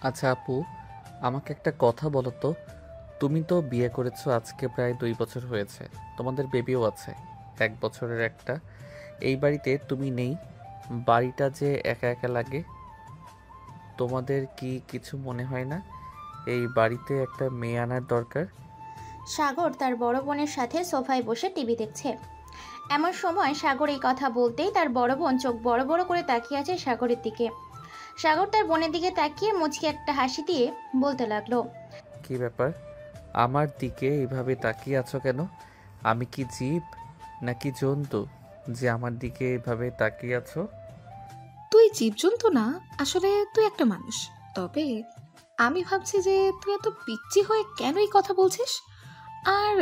আচ্ছা আপু, আমাকে একটা কথা বলো তো। তুমি তো বিয়ে করেছো আজকে প্রায় 2 বছর হয়েছে। তোমাদের বেবিও আছে, 1 বছরের একটা। এই বাড়িতে তুমি নেই, বাড়িটা যে একা একা লাগে। তোমাদের কি কিছু মনে হয় না এই বাড়িতে একটা মেয়ে আনার দরকার? সাগর তার বড় বোনের সাথে সোফায় বসে টিভি দেখছে। এমন সময় সাগর এই কথা বলতেই তার বড় বোন চোখ বড় বড় করে তাকিয়ে আছে সাগরের দিকে। সাগর তার বোনের দিকে তাকিয়ে মুচকি একটা হাসি দিয়ে বলতে লাগলো। কি ব্যাপার, আমার দিকে এইভাবে তাকিয়ে আছো কেন? আমি কি জীব নাকি জন্তু যে আমার দিকে এইভাবে তাকিয়ে আছো? তুই জীবজন্তু না, আসলে তুই একটা মানুষ। তবে আমি ভাবছি যে তুই এত পিচ্চি হয়ে কেন এই কথা বলছিস। আর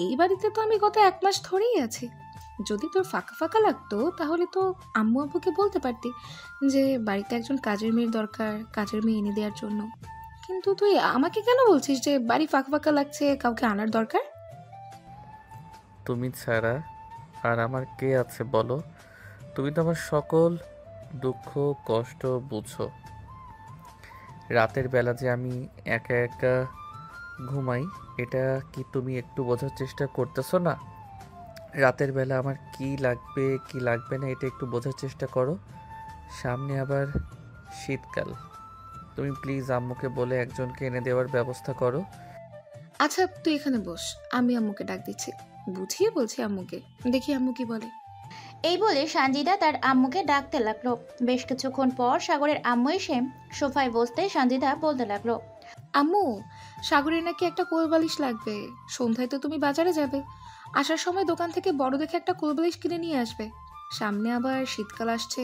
এই বাড়িতে তো আমি গত 1 মাস ধরেই আছি। যদি তোর ফাঁকা ফাঁকা লাগতো তাহলে তো আম্মু আব্বুকে বলতে পারতি যে বাড়িতে একজন কাজের মেয়ের দরকার, কাজের মেয়ে এনে দেওয়ার জন্য। কিন্তু তুই আমাকে কেন বলছিস যে বাড়ি ফাঁকা ফাঁকা লাগছে, কাউকে আনার দরকার? তুমি ছাড়া আর আমার কে আছে বলো? তুমি তো আমার সকল দুঃখ কষ্ট বুঝো। রাতের বেলা যে আমি একা একা ঘুমাই, এটা কি তুমি একটু বোঝার চেষ্টা করতেছো না? রাতের বেলা আমার কি লাগবে কি লাগবে না এটা একটু বোঝার চেষ্টা করো। সামনে আবার শীতকাল। তুমি প্লিজ আম্মুকে বলে একজনকে এনে দেওয়ার ব্যবস্থা করো। আচ্ছা তুই এখানে বস, আমি আম্মুকে ডাক দিচ্ছি। বুঝিয়ে বলছি আম্মুকে, দেখি আম্মু কি বলে। এই বলে সঞ্জিদা তার আম্মুকে ডাকতে লাগলো। বেশ কিছুক্ষণ পর সাগরের আম্মু এসে সোফায় বসতে সঞ্জিদা বলতে লাগলো। আম্মু, সাগরের নাকি একটা কোলবালিশ লাগবে। সন্ধ্যায় তো তুমি বাজারে যাবে, আসার সময় দোকান থেকে বড় দেখে একটা কোলবালিশ কিনে নিয়ে আসবে। সামনে আবার শীতকাল আসছে,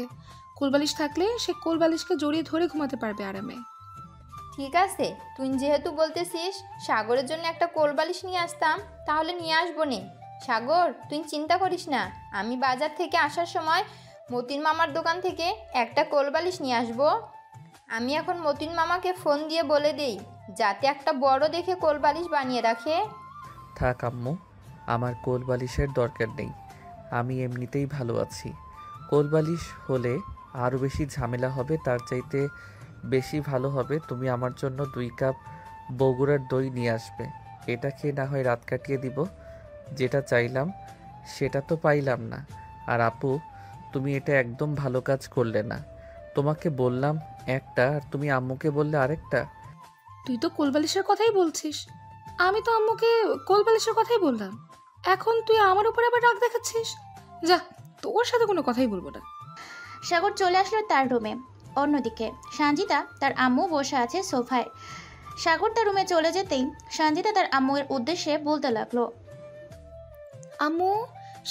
কোলবালিশ থাকলে সে কোলবালিশকে জড়িয়ে ধরে ঘুমাতে পারবে আরামে। ঠিক আছে, তুই যেহেতু বলতেছিস সাগরের জন্য একটা কোলবালিশ নিয়ে আসতাম, তাহলে নিয়ে আসবো নে। সাগর, তুই চিন্তা করিস না, আমি বাজার থেকে আসার সময় মতিন মামার দোকান থেকে একটা কোলবালিশ নিয়ে আসবো। আমি এখন মতিন মামাকে ফোন দিয়ে বলে দেই যাতে একটা বড় দেখে কোলবালিশ বানিয়ে রাখে। থাক আম্মু, আমার কোল বালিশের দরকার নেই। আমি এমনিতেই ভালো আছি। কোল বালিশ হলে আরও বেশি ঝামেলা হবে। তার চাইতে বেশি ভালো হবে তুমি আমার জন্য 2 কাপ বগুড়ার দই নিয়ে আসবে। এটা খেয়ে না হয় রাত কাটিয়ে দিব। যেটা চাইলাম সেটা তো পাইলাম না। আর আপু, তুমি এটা একদম ভালো কাজ করলে না। তোমাকে বললাম একটা আর তুমি আম্মুকে বললে আরেকটা। তুই তো কোলবালিশের কথাই বলছিস, আমি তো আম্মুকে কোলবালিশের কথাই বললাম। এখন তুই আমার উপর আবার রাগ দেখাচ্ছিস। যা, তোর সাথে কোনো কথাই বলবো না। সাগর চলে আসলো তার রুমে। অন্যদিকে সঞ্জিদা তার আম্মু বসে আছে সোফায়। সাগর তার রুমে চলে যেতেই সঞ্জিদা তার আম্মুর উদ্দেশ্যে বলতে লাগলো। আম্মু,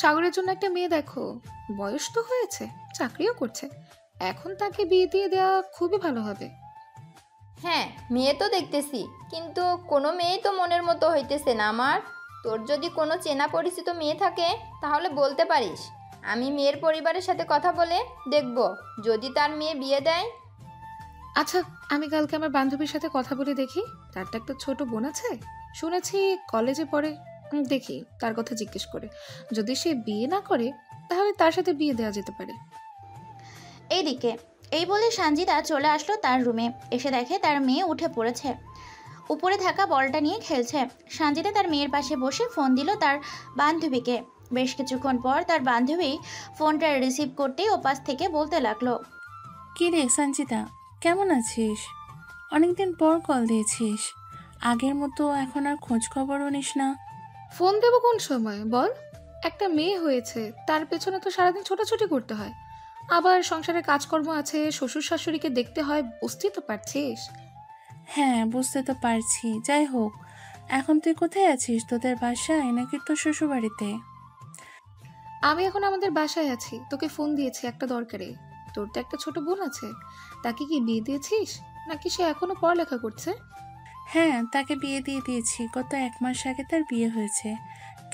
সাগরের জন্য একটা মেয়ে দেখো। বয়স তো হয়েছে, চাকরিও করছে। এখন তাকে বিয়ে দিয়ে দেওয়া খুবই ভালো হবে। হ্যাঁ, মেয়ে তো দেখতেছি, কিন্তু কোনো মেয়েই তো মনের মতো হইতেছে না আমার। তোর যদি কোনো চেনা পরিচিত মেয়ে থাকে তাহলে বলতে পারিস। আমি মেয়ের পরিবারের সাথে কথা বলে দেখব যদি তার মেয়ে বিয়ে দেয়। আচ্ছা, আমি কালকে আমার বান্ধবীর সাথে কথা বলে দেখি। তার তো একটা ছোট বোন আছে, শুনেছি কলেজে পড়ে। দেখি তার কথা জিজ্ঞেস করে, যদি সে বিয়ে না করে তাহলে তার সাথে বিয়ে দেওয়া যেতে পারে। এইদিকে এই বলে সঞ্জিদা চলে আসলো তার রুমে। এসে দেখে তার মেয়ে উঠে পড়েছে, উপরে থাকা বলটা নিয়ে খেলছে। সঞ্জিদা তার মেয়ের পাশে বসে ফোন দিল তার বান্ধবীকে। বেশ কিছুক্ষণ পর তার বান্ধবী ফোনটা রিসিভ করতেই ওপাশ থেকে বলতে লাগলো। কি রে সঞ্চিতা, কেমন আছিস? অনেকদিন পর কল দিয়েছিস। আগের মতো এখন আর খোঁজ খবরও নিস না। ফোন দেবো কোন সময় বল? একটা মেয়ে হয়েছে, তার পেছনে তো সারাদিন ছোটাছুটি করতে হয়। আবার সংসারের কাজকর্ম আছে, শ্বশুর শাশুড়িকে দেখতে হয়, বুঝতেই তো পারছিস। হ্যাঁ, বুঝতে তো পারছি। যাই হোক, এখন তুই কোথায় আছিস? তোদের বাসায় নাকি তোর শ্বশুরবাড়িতে? আমি এখন আমাদের বাসায় আছি, তোকে ফোন দিয়েছি একটা দরকারে। তোর তো একটা ছোট বোন আছে, তাকে কি বিয়ে দিয়েছিস নাকি সে এখনো পড়ালেখা করছে? হ্যাঁ, তাকে বিয়ে দিয়ে দিয়েছি। গত 1 মাস আগে তার বিয়ে হয়েছে।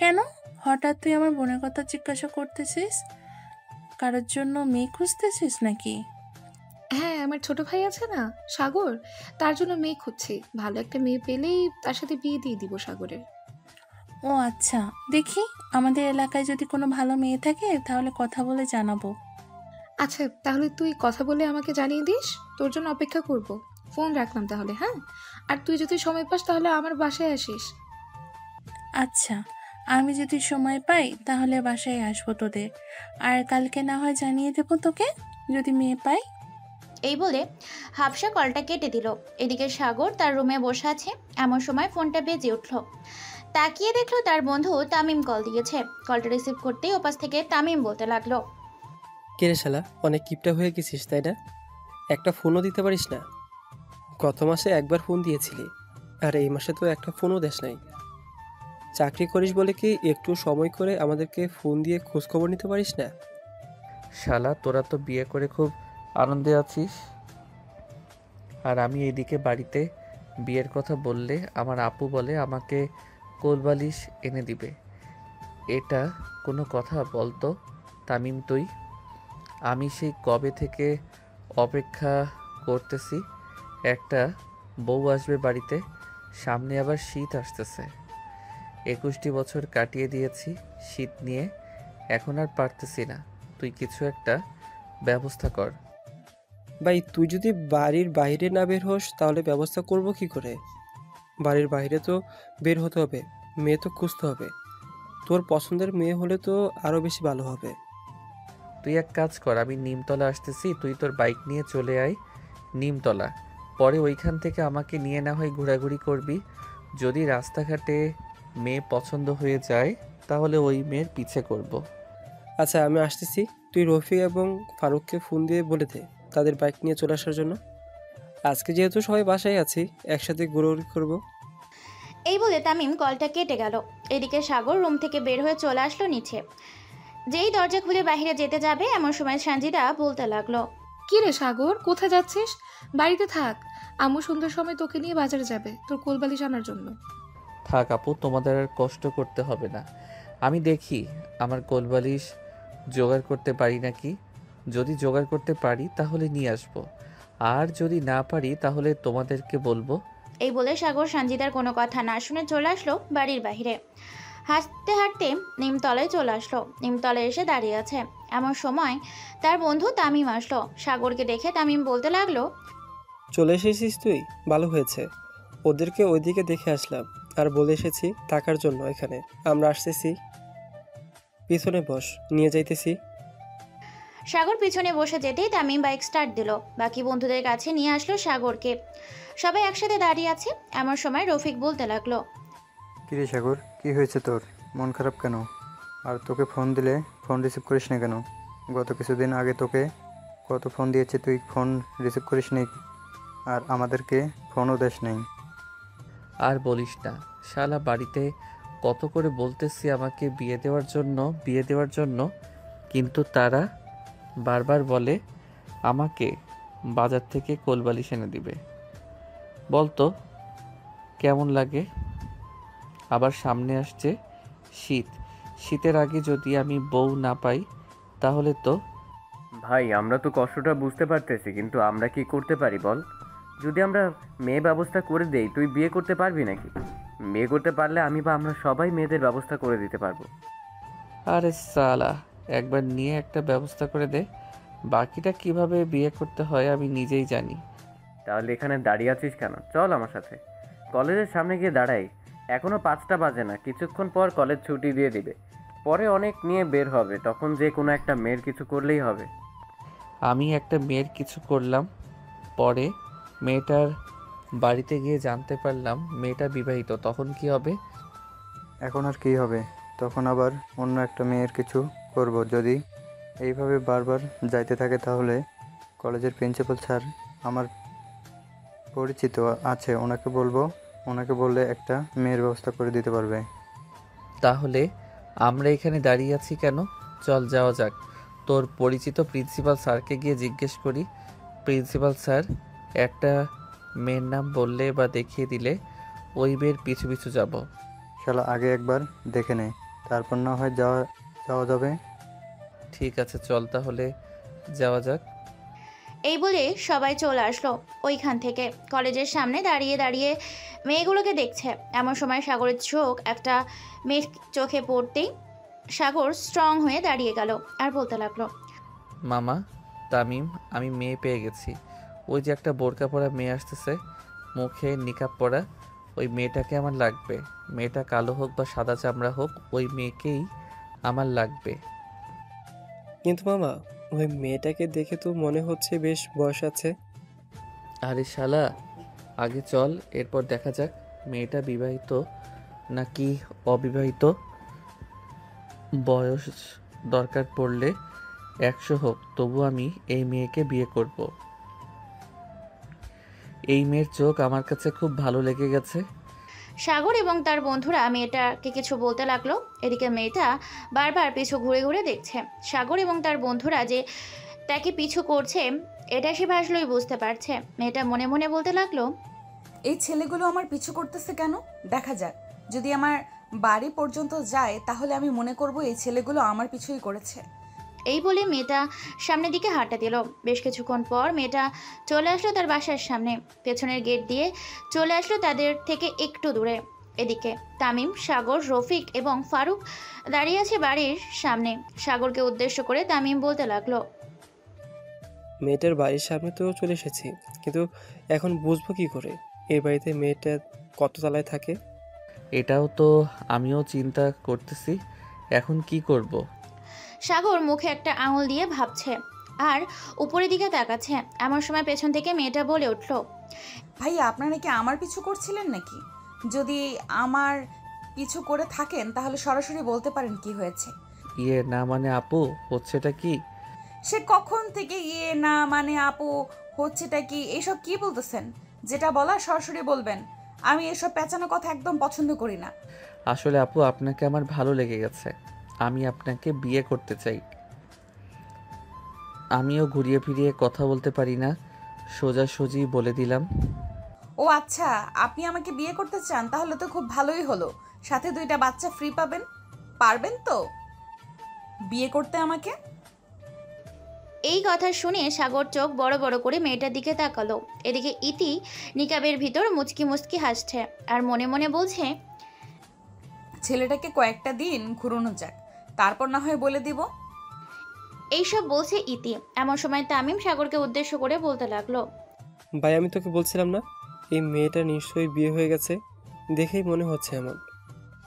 কেন হঠাৎ তুই আমার বোনের কথা জিজ্ঞাসা করতেছিস? কারোর জন্য মেয়ে খুঁজতেছিস নাকি? হ্যাঁ, আমার ছোট ভাই আছে না, সাগর, তার জন্য মেয়ে খুঁজছি। ভালো একটা মেয়ে পেলেই তার সাথে বিয়ে দিয়ে দিব সাগরের। ও আচ্ছা, দেখি আমাদের এলাকায় যদি কোনো ভালো মেয়ে থাকে তাহলে কথা বলে জানাবো। আচ্ছা, তাহলে তুই কথা বলে আমাকে জানিয়ে দিস, তোর জন্য অপেক্ষা করব। ফোন রাখলাম তাহলে, হ্যাঁ? আর তুই যদি সময় পাস তাহলে আমার বাসায় আসিস। আচ্ছা, আমি যদি সময় পাই তাহলে বাসায় আসবো তোদের। আর কালকে না হয় জানিয়ে দেবো তোকে, যদি মেয়ে পাই। এই বলে হাফসা কলটা কেটে দিল। এদিকে সাগর তার রুমে বসে আছে। এমন সময় ফোনটা বেজে উঠল। তাকিয়ে দেখলো তার বন্ধু তামিম কল দিয়েছে। কলটা রিসিভ করতেই ওপাশ থেকে তামিম বলতে লাগলো, কিরে শালা, অনেক কিপটা হয়ে গেছিস তাই না? একটা ফোনও দিতে পারিস না। গত মাসে একবার ফোন দিয়েছিলি, আর এই মাসে তো একটা ফোনও দেস নাই। চাকরি করিস বলে কি একটু সময় করে আমাদেরকে ফোন দিয়ে খোঁজখবর নিতে পারিস না? শালা, তোরা তো বিয়ে করে খুব আনন্দে আছিস, আর আমি এইদিকে বাড়িতে বিয়ের কথা বললে আমার আপু বলে আমাকে কোলবালিশ এনে দিবে। এটা কোনো কথা বলতো তামিম তুই? আমি সেই কবে থেকে অপেক্ষা করতেছি একটা বউ আসবে বাড়িতে। সামনে আবার শীত আসতেছে। 21টি বছর কাটিয়ে দিয়েছি শীত নিয়ে, এখন আর পারতেছি না। তুই কিছু একটা ব্যবস্থা কর। ভাই, তুই যদি বাড়ির বাইরে না বের হোস তাহলে ব্যবস্থা করব কি করে? বাড়ির বাইরে তো বের হতে হবে, মেয়ে তো খুঁজতে হবে। তোর পছন্দের মেয়ে হলে তো আরও বেশি ভালো হবে। তুই এক কাজ কর, আমি নিমতলা আসতেছি, তুই তোর বাইক নিয়ে চলে আয় নিমতলা। পরে ওইখান থেকে আমাকে নিয়ে না হয় ঘোরাঘুরি করবি। যদি রাস্তাঘাটে মেয়ে পছন্দ হয়ে যায় তাহলে ওই মেয়ের পিছে করব। আচ্ছা, আমি আসতেছি। তুই রফিক এবং ফারুককে ফোন দিয়ে বলে দে তাদের বাইক নিয়ে চলে আসার জন্য। আজকে যেহেতু সবাই বাসায় আছি, একসাথে ঘোরাঘুরি করবো। এই বলে তামিম কলটা কেটে গেল। এদিকে সাগর রুম থেকে বের হয়ে চলে আসলো নিচে। যেই দরজা খুলে বাইরে যেতে যাবে এমন সময় সঞ্জিদা বলতে লাগলো, কি রে সাগর, কোথায় যাচ্ছিস? বাড়িতে থাক, আম্মু সন্ধ্যার সময় তোকে নিয়ে বাজারে যাবে তোর কোলবালিশ আনার জন্য। থাক আপু, তোমাদের আর কষ্ট করতে হবে না। আমি দেখি আমার কোলবালিশ জোগাড় করতে পারি নাকি। যদি জোগাড় করতে পারি তাহলে নিয়ে আসব, আর যদি না পারি তাহলে তোমাদেরকে বলবো। এই বলে সাগর সঞ্জিদার কোনো কথা না শুনে চলে আসলো বাড়ির বাইরে। হাঁটতে হাঁটতে নিমতলায় চলে আসলো। নিমতলায় এসে দাঁড়িয়ে আছে। এমন সময় তার বন্ধু তামিম আসলো। সাগরকে দেখে তামিম বলতে লাগলো, চলে এসেছিস তুই, ভালো হয়েছে। ওদেরকে ওইদিকে দেখে আসলাম আর বলে এসেছি থাকার জন্য এখানে। আমরা আসতেছি, পিছনে বস, নিয়ে যাইতেছি। সাগর পিছনে বসে যেতেই তামিম বাইক স্টার্ট দিল। বাকি বন্ধুদের কাছে নিয়ে আসলো সাগরকে। সবাই একসাথে দাঁড়িয়ে আছে। এমন সময় রফিক বলতে লাগলো, কিরে সাগর, কি হয়েছে তোর? মন খারাপ কেন? আর তোকে ফোন দিলে ফোন রিসিভ করিস না কেন? গত কিছুদিন আগে তোকে কত ফোন দিয়েছে, তুই ফোন রিসিভ করিস নি, আর আমাদেরকে ফোনও দেস নাই। আর বলিস না শালা, বাড়িতে কত করে বলতেছি আমাকে বিয়ে দেওয়ার জন্য, বিয়ে দেওয়ার জন্য, কিন্তু তারা বারবার বলে আমাকে বাজার থেকে কোলবালিশ এনে দিবে। বলতো কেমন লাগে? আবার সামনে আসছে শীত। শীতের আগে যদি আমি বউ না পাই তাহলে তো। ভাই, আমরা তো কষ্টটা বুঝতে পারতেছি, কিন্তু আমরা কি করতে পারি বল? যদি আমরা মেয়ে ব্যবস্থা করে দেই, তুই বিয়ে করতে পারবি নাকি? বিয়ে করতে পারলে আমি বা আমরা সবাই মেয়েদের ব্যবস্থা করে দিতে পারবো। আরে সালা, একবার নিয়ে একটা ব্যবস্থা করে দে। বাকিটা কিভাবে বিয়ে করতে হয় আমি নিজেই জানি। তাহলে এখানে দাঁড়িয়ে আছিস কেন? চল আমার সাথে কলেজের সামনে গিয়ে দাঁড়াই। এখনো 5টা বাজে না, কিছুক্ষণ পর কলেজ ছুটি দিয়ে দিবে। পরে অনেক নিয়ে বের হবে, তখন যে কোনো একটা মেয়ের কিছু করলেই হবে। আমি একটা মেয়ের কিছু করলাম, পরে মেয়েটার বাড়িতে গিয়ে জানতে পারলাম মেয়েটা বিবাহিত, তখন কি হবে? এখন আর কি হবে? তখন আবার অন্য একটা মেয়ের কিছু করব। যদি এইভাবে বারবার যাইতে থাকে তাহলে কলেজের প্রিন্সিপাল স্যার আমার পরিচিত আছে, ওনাকে বলবো। ওনাকে বললে একটা মেয়ের ব্যবস্থা করে দিতে পারবে। তাহলে আমরা এখানে দাঁড়িয়ে আছি কেন? চল যাওয়া যাক। তোর পরিচিত প্রিন্সিপাল স্যারকে গিয়ে জিজ্ঞেস করি। প্রিন্সিপাল স্যার একটা মেয়ের নাম বললে বা দেখিয়ে দিলে ওই মেয়ের পিছু পিছু যাব। শালা, আগে একবার দেখে নে, তারপর না হয় যাওয়া যাওয়া যাবে। ঠিক আছে, চল তাহলে যাওয়া যাক। এই বলে সবাই চলে আসলো ওইখান থেকে। কলেজের সামনে দাঁড়িয়ে দাঁড়িয়ে মেয়েগুলোকে দেখছে। এমন সময় সাগরের চোখ একটা মেয়ের চোখে পড়তেই সাগর স্ট্রং হয়ে দাঁড়িয়ে গেল আর বলতে লাগলো, মামা, তামিম, আমি মেয়ে পেয়ে গেছি। ওই যে একটা বোরকা পরা মেয়ে আসতেছে, মুখে নিকাব পরা, ওই মেয়েটাকে আমার লাগবে। মেয়েটা কালো হোক বা সাদা চামড়া হোক, ওই মেয়েকেই আমার লাগবে। কিন্তু মামা, ওই মেয়েটাকে দেখে তো মনে হচ্ছে বেশ বয়স আছে। আরে শালা, আগে চল, এরপর দেখা যাক মেয়েটা বিবাহিত নাকি অবিবাহিত। বয়স দরকার পড়লে 100 হোক, তবু আমি এই মেয়েকে বিয়ে করব। এই মেয়ের চোখ আমার কাছে খুব ভালো লেগে গেছে। সাগর এবং তার বন্ধুরা মেয়েটাকে কিছু বলতে লাগলো। এদিকে মেয়েটা বারবার পিছু ঘুরে ঘুরে দেখছে। সাগর এবং তার বন্ধুরা যে তাকে পিছু করছে এটা সে ভাসলই বুঝতে পারছে। মেয়েটা মনে মনে বলতে লাগলো, এই ছেলেগুলো আমার পিছু করতেছে কেন? দেখা যাক, যদি আমার বাড়ি পর্যন্ত যায় তাহলে আমি মনে করব এই ছেলেগুলো আমার পিছুই করেছে। এই বলে মেয়েটা সামনের দিকে হাঁটা দিল। বেশ কিছুক্ষণ পর মেয়েটা চলে আসলো তার বাসার সামনে। পেছনের গেট দিয়ে চলে আসলো তাদের থেকে একটু দূরে। এদিকে তামিম, সাগর, রফিক এবং ফারুক দাঁড়িয়ে আছে বাড়ির সামনে। সাগরকে উদ্দেশ্য করে তামিম বলতে লাগলো, মেয়েটার বাড়ির সামনে তো চলে এসেছি, কিন্তু এখন বুঝবো কি করে এই বাড়িতে মেয়েটা কত তলায় থাকে? এটাও তো আমিও চিন্তা করতেছি, এখন কি করব। সাগর মুখে একটা আঙুল দিয়ে ভাবছে আর উপরের দিকে তাকাচ্ছে। এমন সময় পেছন থেকে মেয়েটা বলে উঠল, ভাইয়া, আপনারা কি আমার পিছু করছিলেন নাকি? যদি আমার পিছু করে থাকেন তাহলে সরাসরি বলতে পারেন কি হয়েছে। ইয়ে না মানে আপু, হচ্ছেটা কি? সে কখন থেকে ইয়ে না মানে আপু হচ্ছেটা কি এসব কি বলতেছেন? যেটা বলা সরাসরি বলবেন। আমি এসব পেঁচানো কথা একদম পছন্দ করি না। আসলে আপু, আপনাকে আমার ভালো লেগে গেছে। আমি আপনাকে বিয়ে করতে চাই। আমিও ঘুরিয়ে ফিরিয়ে কথা বলতে পারি না, সোজাসুজি বলে দিলাম। ও আচ্ছা, আপনি আমাকে বিয়ে করতে চান? তাহলে তো খুব ভালোই হলো, সাথে 2টা বাচ্চা ফ্রি পাবেন। পারবেন তো বিয়ে করতে আমাকে? এই কথা শুনে সাগর চোখ বড় বড় করে মেয়েটার দিকে তাকালো। এদিকে ইতি নিকাবের ভিতর মুচকি মুচকি হাসছে আর মনে মনে বলছে, ছেলেটাকে কয়েকটা দিন ঘুরোনো যাক, তারপর না হয় বলে দিব। এইসব বলছে ইতি। এমন সময় তামিম সাগরকে উদ্দেশ্য করে বলতে লাগলো, ভাই, আমি তোকে বলছিলাম না এই মেয়েটা নিশ্চয়ই বিয়ে হয়ে গেছে, দেখেই মনে হচ্ছে এমন।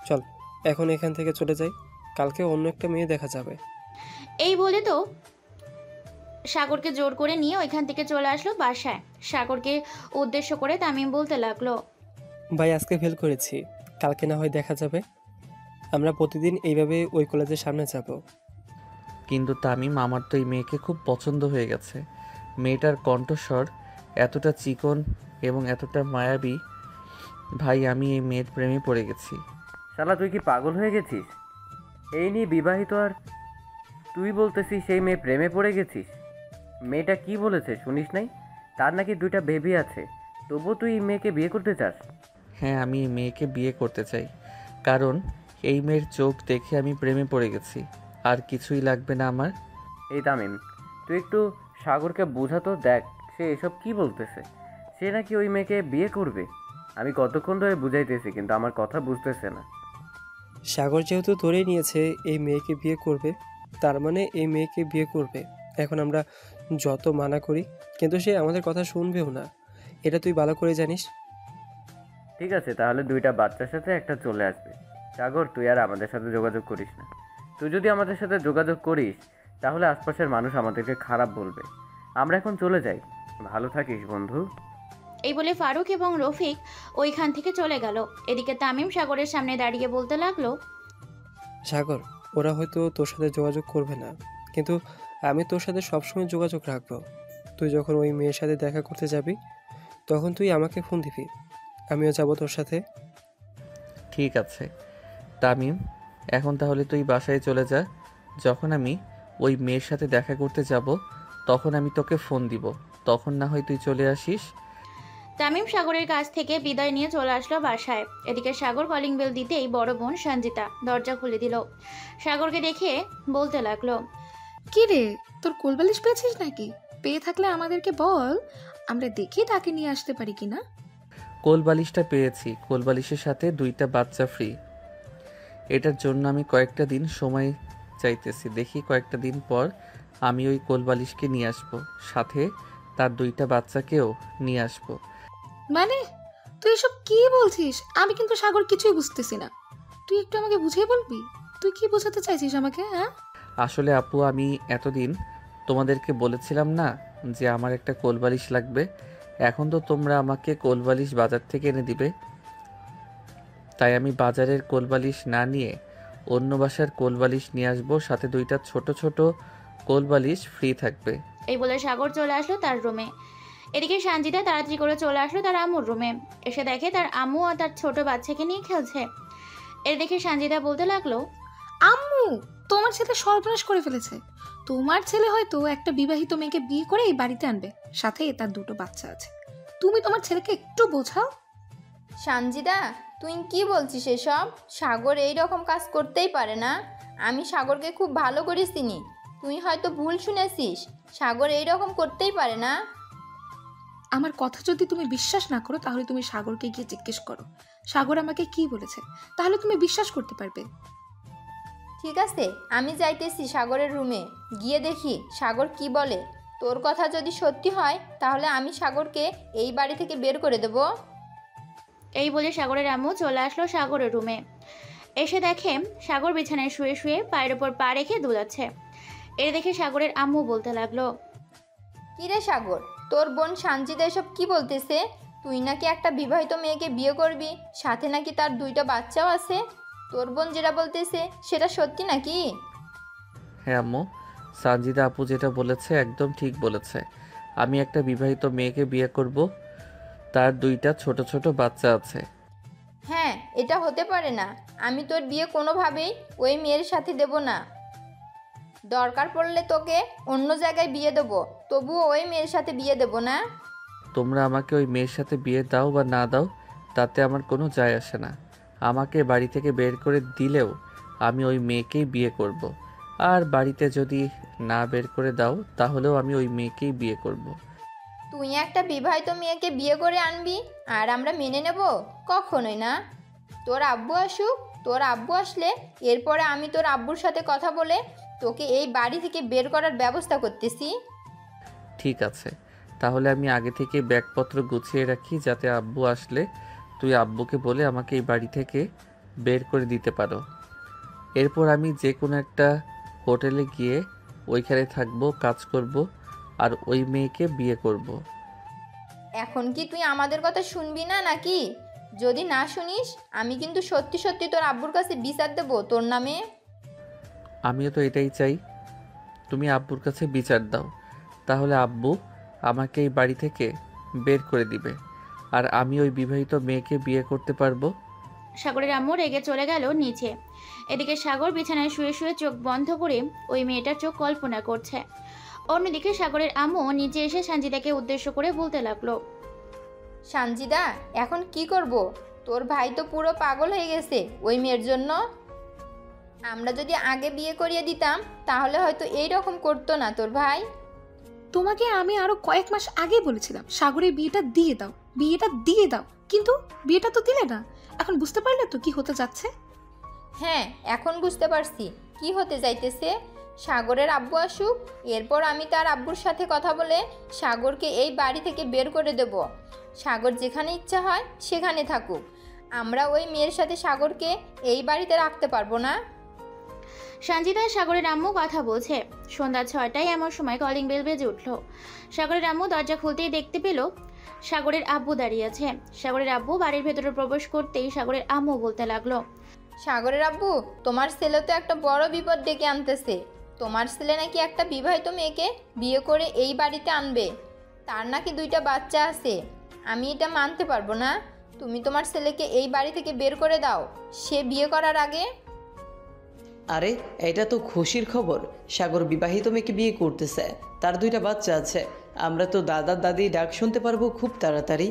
চল এখন এখান থেকে চলে যাই, কালকে অন্য একটা মেয়ে দেখা যাবে। এই বলে তো সাগরকে জোর করে নিয়ে ওইখান থেকে চলে আসলো বাসায়। সাগরকে উদ্দেশ্য করে তামিম বলতে লাগলো, ভাই, আজকে ফেল করেছি, কালকে না হয় দেখা যাবে। আমরা প্রতিদিন এইভাবে ওই কলেজের সামনে যাব। কিন্তু তামিম, আমার তো এই মেয়েকে খুব পছন্দ হয়ে গেছে। মেয়েটার কণ্ঠস্বর এতটা চিকন এবং এতটা মায়াবী। ভাই, আমি এই মেয়ের প্রেমে পড়ে গেছি। শালা, তুই কি পাগল হয়ে গেছিস? এই নিয়ে বিবাহিত আর তুই বলতেছিস সেই মেয়ে প্রেমে পড়ে গেছিস? মেয়েটা কি বলেছে শুনিস নাই? তার নাকি 2টা বেবি আছে, তবু তুই এই মেয়েকে বিয়ে করতে চাস? হ্যাঁ, আমি এই মেয়েকে বিয়ে করতে চাই, কারণ এই মেয়ের চোখ দেখে আমি প্রেমে পড়ে গেছি। আর কিছুই লাগবে না আমার। এই তামিম, তুই একটু সাগরকে বোঝাতো, দেখ সে এসব কি বলতেছে। সে নাকি ওই মেয়েকে বিয়ে করবে। আমি কতক্ষণ ধরে বুঝাইতেছি, কিন্তু আমার কথা বুঝতেছে না। সাগর যেহেতু ধরেই নিয়েছে এই মেয়েকে বিয়ে করবে, তার মানে এই মেয়েকে বিয়ে করবে। এখন আমরা যত মানা করি, কিন্তু সে আমাদের কথা শুনবেও না, এটা তুই ভালো করে জানিস। ঠিক আছে, তাহলে 2টা বাচ্চার সাথে একটা চলে আসবে। সাগর, তুই আর আমাদের সাথে যোগাযোগ করিস না। তুই যদি আমাদের সাথে যোগাযোগ করিস তাহলে আশপাশের মানুষ আমাদেরকে খারাপ বলবে। আমরা এখন চলে যাই। ভালো থাকিস বন্ধু। এই বলে ফারুক এবং রফিক ওইখান থেকে চলে গেল। এদিকে তামিম সাগরের সামনে দাঁড়িয়ে বলতে লাগলো, সাগর, ওরা হয়তো তোর সাথে যোগাযোগ করবে না, কিন্তু আমি তোর সাথে সবসময় যোগাযোগ রাখবো। তুই যখন ওই মেয়ের সাথে দেখা করতে যাবি তখন তুই আমাকে ফোন দিবি, আমিও যাব তোর সাথে। ঠিক আছে তামিম, এখন তাহলে তুই বাসায় চলে যা। যখন আমি ওই মেয়ের সাথে দেখা করতে যাব তখন আমি তোকে ফোন দিব, তখন না হয় তুই চলে আসিস। তামিম সাগরের কাছ থেকে বিদায় নিয়ে চলে আসলো বাসায়। এদিকে সাগর কলিং বেল দিতেই বড় বোন সঞ্জিতা দরজা খুলে দিল। সাগরকে দেখে বলতে লাগলো, কি রে, তোর কোলবালিশ পেয়েছিস নাকি? পেয়ে থাকলে আমাদেরকে বল, আমরা দেখি তাকে নিয়ে আসতে পারি কিনা। কোলবালিশটা পেয়েছি, কোলবালিশের সাথে 2টা বাচ্চা ফ্রি। এটার জন্য আমি কয়েকটা দিন সময় চাইতেছি, দেখি কয়েকটা দিন পর আমি ওই কোলবালিশকে নিয়ে আসবো, সাথে তার 2টা বাচ্চাকেও নিয়ে আসবো। মানে তুই এসব কি বলছিস? আমি কিন্তু সাগর কিছুই বুঝতেছি না। তুই একটু আমাকে বুঝিয়ে বলবি তুই কি বোঝাতে চাইছিস আমাকে? হ্যাঁ, আসলে আপু, আমি এতদিন তোমাদেরকে বলেছিলাম না যে আমার একটা কোলবালিশ লাগবে। এখন তো তোমরা আমাকে কোলবালিশ বাজার থেকে এনে দিবে, তাই আমি বাজারের কোলবালিশ না নিয়ে অন্য বাসার কোলবালিশ নিয়ে আসবো। সাথে 2টা ছোট ছোট কোলবালিশ ফ্রি থাকবে। এই বলে সাগর চলে আসলো তার রুমে। এদিকে সানজিদা তাড়াতাড়ি করে চলে আসলো তার আম্মুর রুমে। এসে দেখে তার আম্মু আর তার ছোট বাচ্চাকে নিয়ে খেলছে। এর দেখে সানজিদা বলতে লাগলো, আম্মু তোমার ছেলে সর্বনাশ করে ফেলেছে। তোমার ছেলে হয়তো একটা বিবাহিত মেয়েকে বিয়ে করে এই বাড়িতে আনবে, সাথে তার 2টো বাচ্চা আছে। তুমি তোমার ছেলেকে একটু বোঝাও। সানজিদা, তুই কি বলছিস এসব? সাগর এই রকম কাজ করতেই পারে না। আমি সাগরকে খুব ভালো করে চিনি। তুই হয়তো ভুল শুনেছিস। সাগর এই রকম করতেই পারে না। আমার কথা যদি তুমি বিশ্বাস না করো তাহলে তুমি সাগরকে গিয়ে জিজ্ঞেস করো সাগর আমাকে কি বলেছে, তাহলে তুমি বিশ্বাস করতে পারবে। ঠিক আছে, আমি যাইতেছি সাগরের রুমে, গিয়ে দেখি সাগর কি বলে। তোর কথা যদি সত্যি হয় তাহলে আমি সাগরকে এই বাড়ি থেকে বের করে দেব। এই বলে সাগরের আম্মু চলে আসলো সাগরের রুমে। এসে দেখে সাগর বিছানায় শুয়ে শুয়ে পায়ের ওপর পা রেখে দুলাচ্ছে। এর দেখে সাগরের আম্মু বলতে লাগলো, কিরে সাগর, তোর বোন সানজিদা এসব কি বলতেছে? তুই নাকি একটা বিবাহিত মেয়েকে বিয়ে করবি, সাথে নাকি তার 2টা বাচ্চাও আছে। তোর বোন যেটা বলতেছে সেটা সত্যি নাকি? হ্যাঁ আম্মু, সানজিদা আপু যেটা বলেছে একদম ঠিক বলেছে। আমি একটা বিবাহিত মেয়েকে বিয়ে করব, তার 2টা ছোট ছোট বাচ্চা আছে। হ্যাঁ, এটা হতে পারে না। আমি তোর বিয়ে কোনোভাবেই ওই মেয়ের সাথে দেব না। দরকার পড়লে তোকে অন্য জায়গায় বিয়ে দেবো, তবুও ওই মেয়ের সাথে বিয়ে দেব না। তোমরা আমাকে ওই মেয়ের সাথে বিয়ে দাও বা না দাও তাতে আমার কোনো যায় আসে না। আমাকে বাড়ি থেকে বের করে দিলেও আমি ওই মেয়েকেই বিয়ে করব। আর বাড়িতে যদি না বের করে দাও তাহলেও আমি ওই মেয়েকেই বিয়ে করব। তুই একটা বিবাহিত মেয়েকে বিয়ে করে আনবি আর আমরা মেনে নেব? কখনোই না। তোর আব্বু আসুক, তোর আব্বু আসলে এরপরে আমি তোর আব্বুর সাথে কথা বলে তোকে এই বাড়ি থেকে বের করার ব্যবস্থা করতেছি। ঠিক আছে, তাহলে আমি আগে থেকে ব্যাগপত্র গুছিয়ে রাখি, যাতে আব্বু আসলে তুই আব্বুকে বলে আমাকে এই বাড়ি থেকে বের করে দিতে পারো। এরপর আমি যে কোনো একটা হোটেলে গিয়ে ওইখানে থাকবো, কাজ করব আর ওই মেয়েকে বিয়ে করব। এখন কি তুই আমাদের কথা শুনবি না নাকি? যদি না শুনিস আমি কিন্তু সত্যি সত্যি তোর আব্বুর কাছে বিচার দেবো তোর নামে। আমিও তো এটাই চাই, তুমি আব্বুর কাছে বিচার দাও, তাহলে আব্বু আমাকে এই বাড়ি থেকে বের করে দিবে আর আমি ওই বিবাহিত মেয়েকে বিয়ে করতে পারবো। সাগরের আম্মু রেগে চলে গেল নিচে। এদিকে সাগর বিছানায় শুয়ে শুয়ে চোখ বন্ধ করে ওই মেয়েটার চোখ কল্পনা করছে। অন্যদিকে সাগরের আম্মু নিচে এসে সানজিদাকে উদ্দেশ্য করে বলতে লাগলো, সানজিদা, এখন কি করব? তোর ভাই তো পুরো পাগল হয়ে গেছে ওই মেয়ের জন্য। আমরা যদি আগে বিয়ে করিয়ে দিতাম তাহলে হয়তো এই রকম করতো না তোর ভাই। তোমাকে আমি আরো কয়েক মাস আগে বলেছিলাম সাগরের বিয়েটা দিয়ে দাও, বিয়েটা দিয়ে দাও, কিন্তু বিয়েটা তো দিলে না। এখন বুঝতে পারলে তো কি হতে যাচ্ছে? হ্যাঁ, এখন বুঝতে পারছি কি হতে যাইতেছে। সাগরের আব্বু আসুক, এরপর আমি তার আব্বুর সাথে কথা বলে সাগরকে এই বাড়ি থেকে বের করে দেব। সাগর যেখানে ইচ্ছা হয় সেখানে থাকুক। আমরা ওই মেয়ের সাথে সাগরকে এই বাড়িতে রাখতে পারবো না। সানজিদা সাগরের আম্মু কথা বলছে। সন্ধ্যা 6টায় এমন সময় কলিং বেল বেজে উঠল। সাগরের আম্মু দরজা খুলতেই দেখতে পেল সাগরের আব্বু দাঁড়িয়ে আছে। সাগরের আব্বু বাড়ির ভেতরে প্রবেশ করতেই সাগরের আম্মু বলতে লাগলো, সাগরের আব্বু, তোমার ছেলে তো একটা বড় বিপদ ডেকে আনতেছে। তোমার ছেলে নাকি একটা বিবাহিত মেয়েকে বিয়ে করে এই বাড়িতে আনবে, তার নাকি 2টা বাচ্চা আছে। আমি এটা মানতে পারবো না। তুমি তোমার ছেলেকে এই বাড়ি থেকে বের করে দাও সে বিয়ে করার আগে। আরে এটা তো খুশির খবর, সাগর বিবাহিত মেয়েকে বিয়ে করতেছে, তার 2টা বাচ্চা আছে। আমরা তো দাদা দাদি ডাক শুনতে পারবো খুব তাড়াতাড়ি।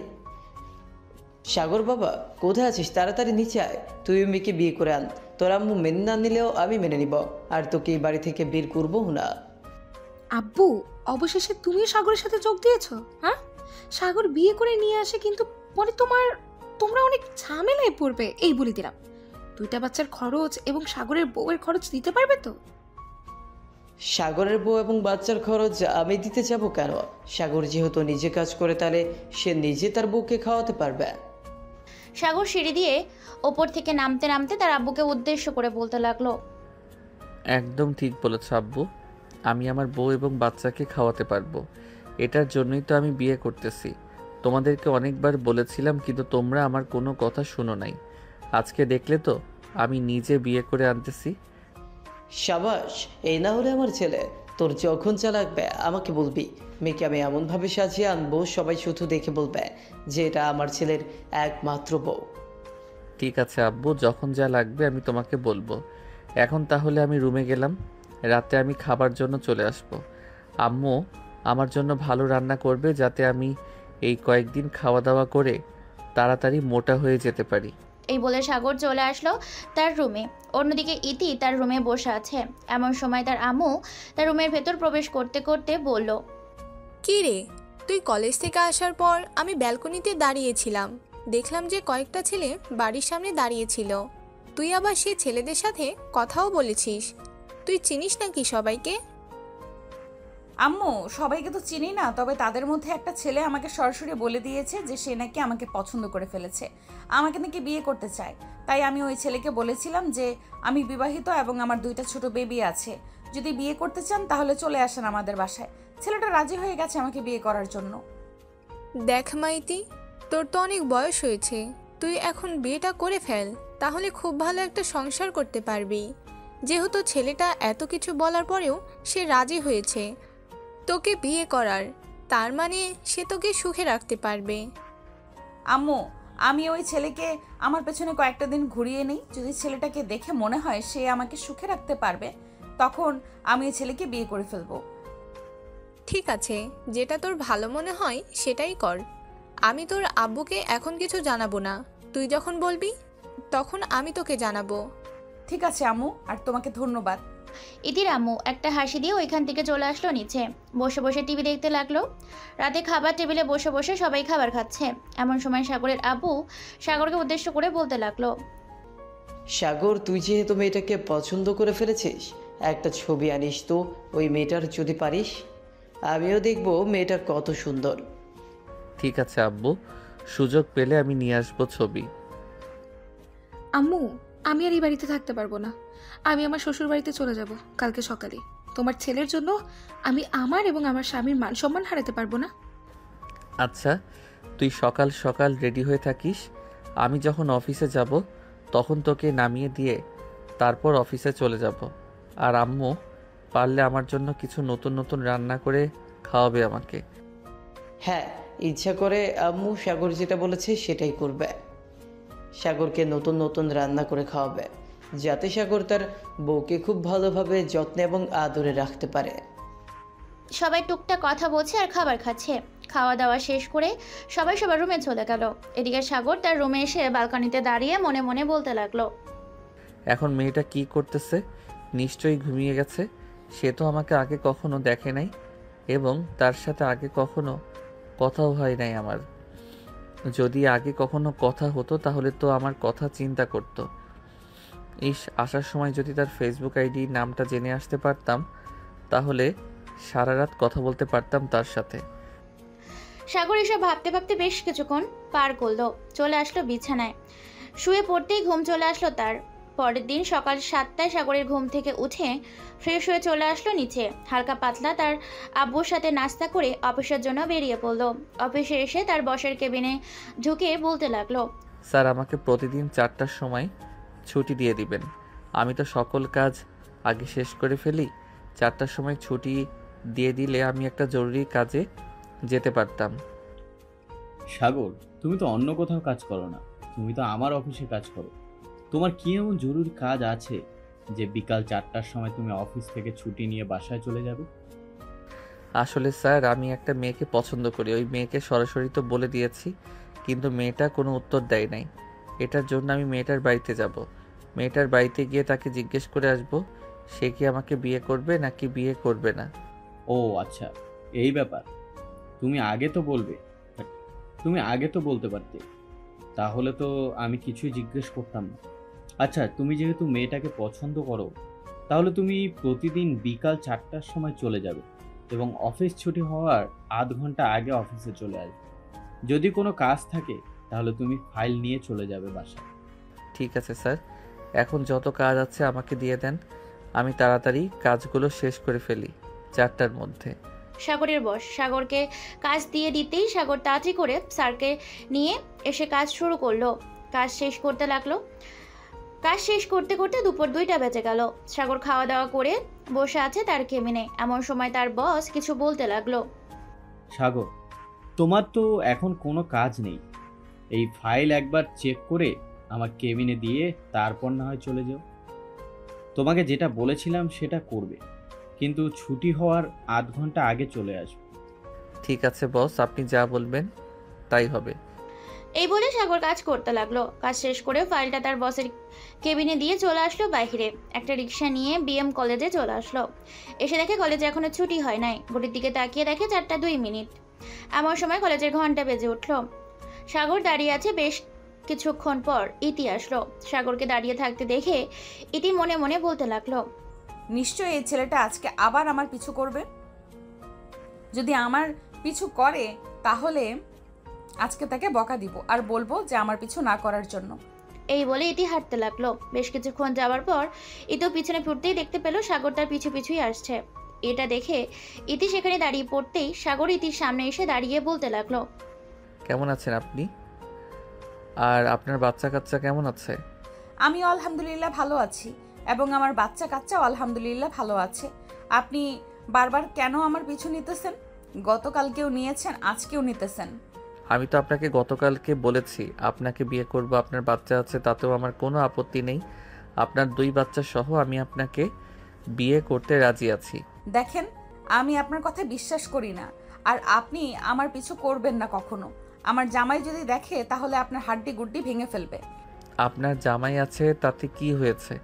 সাগর বাবা, কোথায় আছিস? তাড়াতাড়ি নিচে আয়, তুই মেয়েকে বিয়ে করে আন। তোর আম্মু মেনে না নিলেও আমি মেনে নিব, আর তোকে এই বাড়ি থেকে বের করবো না। আব্বু, অবশেষে তুমিও সাগরের সাথে যোগ দিয়েছো? হ্যাঁ, সাগর বিয়ে করে নিয়ে আসে, কিন্তু পরে তোমরা অনেক ঝামেলায় পড়বে, এই বলে দিলাম। 2টা বাচ্চার খরচ এবং সাগরের বউয়ের খরচ দিতে পারবে তো? সাগরের বউ এবং বাচ্চার খরচ আমি দিতে যাব কেন? সাগর যেহেতু নিজে কাজ করে, তাহলে সে নিজে তার বউকে খাওয়াতে পারবে। সাগর সিঁড়ি দিয়ে ওপর থেকে নামতে নামতে তার আব্বুকে উদ্দেশ্য করে বলতে লাগলো। একদম ঠিক বলেছ আব্বু, আমি আমার বউ এবং বাচ্চাকে খাওয়াতে পারবো। এটার জন্যই তো আমি বিয়ে করতেছি। তোমাদেরকে অনেকবার বলেছিলাম, কিন্তু তোমরা আমার কোনো কথা শুনো নাই। আজকে দেখলে তো আমি নিজে বিয়ে করে আনতেছি। সাবাস, এই না হলে আমার ছেলে। তোর যখন যা লাগবে আমাকে বলবি। মেয়েকে আমি এমনভাবে সাজিয়ে আনবো, সবাই শুধু দেখে বলবে যে এটা আমার ছেলের একমাত্র বউ। ঠিক আছে আব্বু, যখন যা লাগবে আমি তোমাকে বলবো। এখন তাহলে আমি রুমে গেলাম। রাতে আমি খাবার জন্য চলে আসব। আম্মু আমার জন্য ভালো রান্না করবে, যাতে আমি এই কয়েকদিন খাওয়া দাওয়া করে তাড়াতাড়ি মোটা হয়ে যেতে পারি। এই বলে সাগর চলে আসলো তার রুমে। অন্যদিকে ইতি তার রুমে বসে আছে। এমন সময় তার আম্মু তার রুমের ভেতর প্রবেশ করতে করতে বলল, কী রে, তুই কলেজ থেকে আসার পর আমি ব্যালকনিতে দাঁড়িয়েছিলাম, দেখলাম যে কয়েকটা ছেলে বাড়ির সামনে দাঁড়িয়েছিল। তুই আবার সেই ছেলেদের সাথে কথাও বলেছিস। তুই চিনিস নাকি সবাইকে? আম্মু, সবাইকে তো চিনি না, তবে তাদের মধ্যে একটা ছেলে আমাকে সরাসরি বলে দিয়েছে যে সে নাকি আমাকে পছন্দ করে ফেলেছে, আমাকে নাকি বিয়ে করতে চায়। তাই আমি ওই ছেলেকে বলেছিলাম যে আমি বিবাহিত এবং আমার 2টা ছোট বেবি আছে, যদি বিয়ে করতে চান তাহলে চলে আসেন আমাদের বাসায়। ছেলেটা রাজি হয়ে গেছে আমাকে বিয়ে করার জন্য। দেখ মাইতি, তোর তো অনেক বয়স হয়েছে, তুই এখন বিয়েটা করে ফেল, তাহলে খুব ভালো একটা সংসার করতে পারবি। যেহেতু ছেলেটা এত কিছু বলার পরেও সে রাজি হয়েছে তোকে বিয়ে করার, তার মানে সে তোকে সুখে রাখতে পারবে। আম্মু, আমি ওই ছেলেকে আমার পেছনে কয়েকটা দিন ঘুরিয়ে নিই, যদি ছেলেটাকে দেখে মনে হয় সে আমাকে সুখে রাখতে পারবে, তখন আমি ওই ছেলেকে বিয়ে করে ফেলবো। ঠিক আছে, যেটা তোর ভালো মনে হয় সেটাই কর। আমি তোর আব্বুকে এখন কিছু জানাবো না, তুই যখন বলবি তখন আমি তোকে জানাবো। ঠিক আছে আম্মু, আর তোমাকে ধন্যবাদ। ইতির আম্মু একটা হাসি দিয়ে ওইখান থেকে চলে আসলো নিচে। বসে বসে টিভি দেখতে লাগলো। রাতে খাবার টেবিলে বসে বসে সবাই খাবার খাচ্ছে। এমন সময় সাগরের আব্বু সাগরকে উদ্দেশ্য করে বলতে লাগলো, সাগর, তুই যেহেতু মেয়েটাকে পছন্দ করে ফেলেছিস, একটা ছবি আনিস তো ওই মেয়েটার, যদি পারিস। আমিও দেখবো মেয়েটা কত সুন্দর। ঠিক আছে আব্বু, সুযোগ পেলে আমি নিয়ে আসবো ছবি। আম্মু, আমি আর এই বাড়িতে থাকতে পারবো না। আমি আমার শ্বশুর বাড়িতে চলে যাব কালকে সকালে। তোমার ছেলের জন্য আমি আমার এবং আমার স্বামীর মান সম্মান হারাতে পারবো না। আচ্ছা, তুই সকাল সকাল রেডি হয়ে থাকিস। আমি যখন অফিসে যাব তখন তোকে নামিয়ে দিয়ে তারপর অফিসে চলে যাব। আর আম্মু পারলে আমার জন্য কিছু নতুন নতুন রান্না করে খাওয়াবে আমাকে। হ্যাঁ, ইচ্ছা করে আম্মু সাগর যেটা বলেছে সেটাই করবে। সাগরকে নতুন নতুন রান্না করে খাওয়াবে, যাতে সাগর তার বউকে খুব ভালোভাবে যত্নে এবং আদরে রাখতে পারে। সবাই টুকটাক কথা বলছে আর খাবার খাচ্ছে। খাওয়া দাওয়া শেষ করে সবাই সবার রুমে চলে গেল। এদিকে সাগর তার রুমে এসে ব্যালকনিতে দাঁড়িয়ে মনে মনে বলতে লাগলো, এখন মেয়েটা কি করতেছে? নিশ্চয়ই ঘুমিয়ে গেছে। সে তো আমাকে আগে কখনো দেখে নাই এবং তার সাথে আগে কখনো কথাও হয় নাই আমার। যদি আগে কখনো কথা হতো তাহলে তো আমার কথা চিন্তা করত। আসার সময় যদি তার ফেসবুক আইডি নামটা জেনে আসতে পারতাম, তাহলে সারা রাত কথা বলতে পারতাম তার সাথে। সাগর এসব ভাবতে ভাবতে বেশ কিছুক্ষণ পার করলো। চলে আসলো বিছানায়। শুয়ে পড়তেই ঘুম চলে আসলো তার। পরের দিন সকাল 7টায় সাগরের ঘুম থেকে উঠে ফ্রেশ হয়ে চলে আসলো নিচে। হালকা পাতলা তার আব্বুর সাথে নাস্তা করে অফিসের জন্য বেরিয়ে পড়লো। অফিসে এসে তার বসের কেবিনে ঢুকে বলতে লাগলো, স্যার, আমাকে প্রতিদিন 4টার সময় ছুটি দিয়ে দিবেন। আমি তো সকল কাজ আগে শেষ করে ফেলি। 4টার সময় ছুটি দিয়ে দিলে আমি একটা জরুরি কাজে যেতে পারতাম। সাগর, তুমি তো অন্য কোথাও কাজ করো না, তুমি তো আমার অফিসে কাজ করো। তোমার কি এমন জরুরি কাজ আছে যে বিকাল 4টার সময় তুমি অফিস থেকে ছুটি নিয়ে বাসায় চলে যাবে? আসলে স্যার, আমি একটা মেয়েকে পছন্দ করি। ওই মেয়েকে সরাসরি তো বলে দিয়েছি, কিন্তু মেয়েটা কোনো উত্তর দেয় নাই। এটার জন্য আমি মেয়েটার বাড়িতে যাব। মেয়েটার বাড়িতে গিয়ে তাকে জিজ্ঞেস করে আসব সে কি আমাকে বিয়ে করবে নাকি বিয়ে করবে না। ও আচ্ছা, এই ব্যাপার। তুমি আগে তো বলবে, তুমি আগে তো বলতে পারতে, তাহলে তো আমি কিছুই জিজ্ঞেস করতাম না। আচ্ছা, তুমি যেহেতু মেয়েটাকে পছন্দ করো, তাহলে তুমি প্রতিদিন বিকাল 4টার সময় চলে যাবে এবং অফিস ছুটি হওয়ার আধ ঘন্টা আগে অফিসে চলে আসবে। যদি কোনো কাজ থাকে তাহলে তুমি ফাইল নিয়ে চলে যাবে বাসায়। ঠিক আছে স্যার, এখন যত কাজ আছে আমাকে দিয়ে দেন, আমি তাড়াতাড়ি কাজগুলো শেষ করে ফেলি 4টার মধ্যে। সাগরের বস সাগরকে কাজ দিয়ে দিতেই সাগর তাড়াতাড়ি করে স্যারকে নিয়ে এসে কাজ শুরু করলো। কাজ শেষ করতে লাগলো। কাজ শেষ করতে করতে দুপুর 2টা বেজে গেল। সাগর খাওয়া দাওয়া করে বসে আছে তার কেবিনে। এমন সময় তার বস কিছু বলতে লাগলো। সাগর, তোমার তো এখন কোনো কাজ নেই, এই ফাইল একবার চেক করে আমার কেবিনে দিয়ে তারপর না হয় চলে যাও। তোমাকে যেটা বলেছিলাম সেটা করবে, কিন্তু ছুটি হওয়ার আধ ঘন্টা আগে চলে আসবে। ঠিক আছে বস, আপনি যা বলবেন তাই হবে। এই বলে সাগর কাজ করতে লাগলো। কাজ শেষ করে ফাইলটা তার বসের কেবিনে দিয়ে চলে আসলো বাইরে। একটা রিক্সা নিয়ে বিএম কলেজে চলে আসলো। এসে দেখে কলেজে এখনো ছুটি হয় নাই। ঘড়ির দিকে তাকিয়ে দেখে 4:02। এমন সময় কলেজের ঘন্টা বেজে উঠলো। সাগর দাঁড়িয়ে আছে। বেশ কিছুক্ষণ পর ইতি আসলো। সাগরকে দাঁড়িয়ে থাকতে দেখে ইতি মনে মনে বলতে লাগলো, নিশ্চয়ই এই ছেলেটা আজকে আবার আমার পিছু করবে। যদি আমার পিছু করে তাহলে আজকে তাকে বকা দিব আর বলবো যে আমার পিছু না করার জন্য। এই বলে ইতি হাঁটতে লাগলো। বেশ কিছুক্ষণ যাওয়ার পর ইতিও পিছনে ফিরতেই দেখতে পেল সাগর তার পিছু পিছুই আসছে। এটা দেখে ইতি সেখানে দাঁড়িয়ে পড়তেই সাগর ইতির সামনে এসে দাঁড়িয়ে বলতে লাগলো, কেমন আছেন আপনি? আর আপনার বাচ্চা কাচ্চা কেমন আছে? আমিও আলহামদুলিল্লাহ ভালো আছি এবং আমার বাচ্চা কাচ্চাও আলহামদুলিল্লাহ ভালো আছে। আপনি বারবার কেন আমার পিছু নিতেছেন? গতকালকেও নিয়েছেন, আজকেও নিতেছেন। আমি তো আপনাকে গতকালকে বলেছি আপনাকে বিয়ে করব, আপনার বাচ্চা আছে, তাতেও আমার কোনো আপত্তি নেই। আপনার 2 বাচ্চা সহ আমি আপনাকে বিয়ে করতে রাজি আছি। দেখেন, আমি আপনার কথা বিশ্বাস করি না, আর আপনি আমার পিছু করবেন না কখনো। আমার জামাই যদি দেখে তাহলে আপনার হাড্ডি গুড্ডি ভেঙে ফেলবে। আপনার জামাই আছে তাতে কি হয়েছে?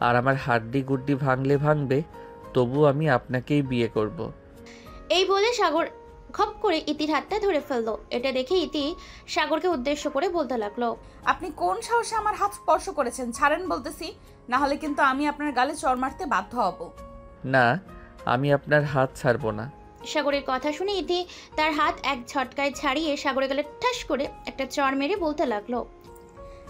আর আমার হাড্ডি গুড্ডি ভাঙলে ভাঙবে, তবু আমি আপনাকেই বিয়ে করব। এই বলে সাগর খপ করে ইতির হাতটা ধরে ফেললো। এটা দেখে ইতি সাগরকে উদ্দেশ্য করে বলতে লাগলো, আপনি কোন সাহসে আমার হাত স্পর্শ করেছেন? ছাড়েন বলতেছি, না হলে কিন্তু আমি আপনার গালে চড় মারতে বাধ্য হব। না, আমি আপনার হাত ছাড়বো না। সাগরের কথা শুনে ইতি তার হাত এক ঝটকায় ছাড়িয়ে সাগরের গালে ঠাস করে একটা চড় মেরে বলতে লাগলো,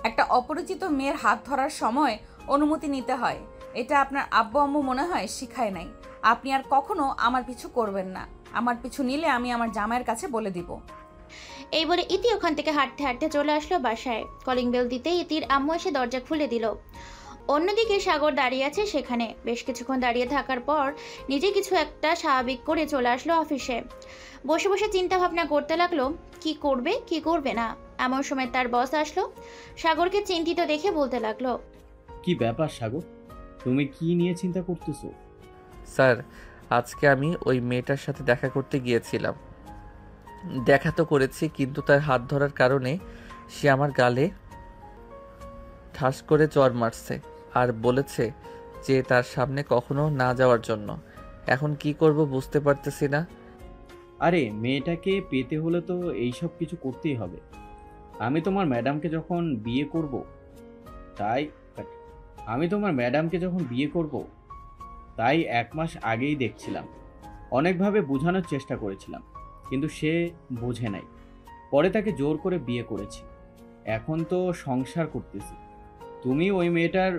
একটা অপরিচিত মেয়ের হাত ধরার সময় অনুমতি নিতে হয়, এটা আপনার আব্বু আম্মু মনে হয় শিখায় নাই। আপনি আর কখনো আমার পিছু করবেন না। আমার পিছু নিলে আমি আমার জামাইয়ের কাছে বলে দিব। এই বলে ইতি ওখান থেকে হাঁটতে হাঁটতে চলে আসলো বাসায়। কলিং বেল দিতেই ইতির আম্মু এসে দরজা খুলে দিল। অন্যদিকে সাগর দাঁড়িয়ে আছে সেখানে। বেশ কিছুক্ষণ দাঁড়িয়ে থাকার পর নিজে কিছু একটা স্বাভাবিক করে চলে আসলো অফিসে। বসে বসে চিন্তা ভাবনা করতে লাগলো কি করবে কি করবে না। এমন সময় তার বস আসলো। সাগরকে চিন্তিত দেখে বলতে লাগলো, কি ব্যাপার সাগর, তুমি কি নিয়ে চিন্তা করতেছো? স্যার, আজকে আমি ওই মেয়েটার সাথে দেখা করতে গিয়েছিলাম। দেখা তো করেছি, কিন্তু তার হাত ধরার কারণে সে আমার গালে ঠাস করে চড় মারছে আর বলেছে যে তার সামনে কখনো না যাওয়ার জন্য। এখন কি করব বুঝতে পারতেছি না। আরে মেয়েটাকে পেতে হলে তো এইসব কিছু করতেই হবে। আমি তোমার ম্যাডামকে যখন বিয়ে করব তাই 1 মাস আগেই দেখছিলাম, অনেকভাবে বোঝানোর চেষ্টা করেছিলাম, কিন্তু সে বোঝে নাই। পরে তাকে জোর করে বিয়ে করেছি। এখন তো সংসার করতেছি। তুমি ওই মেয়েটার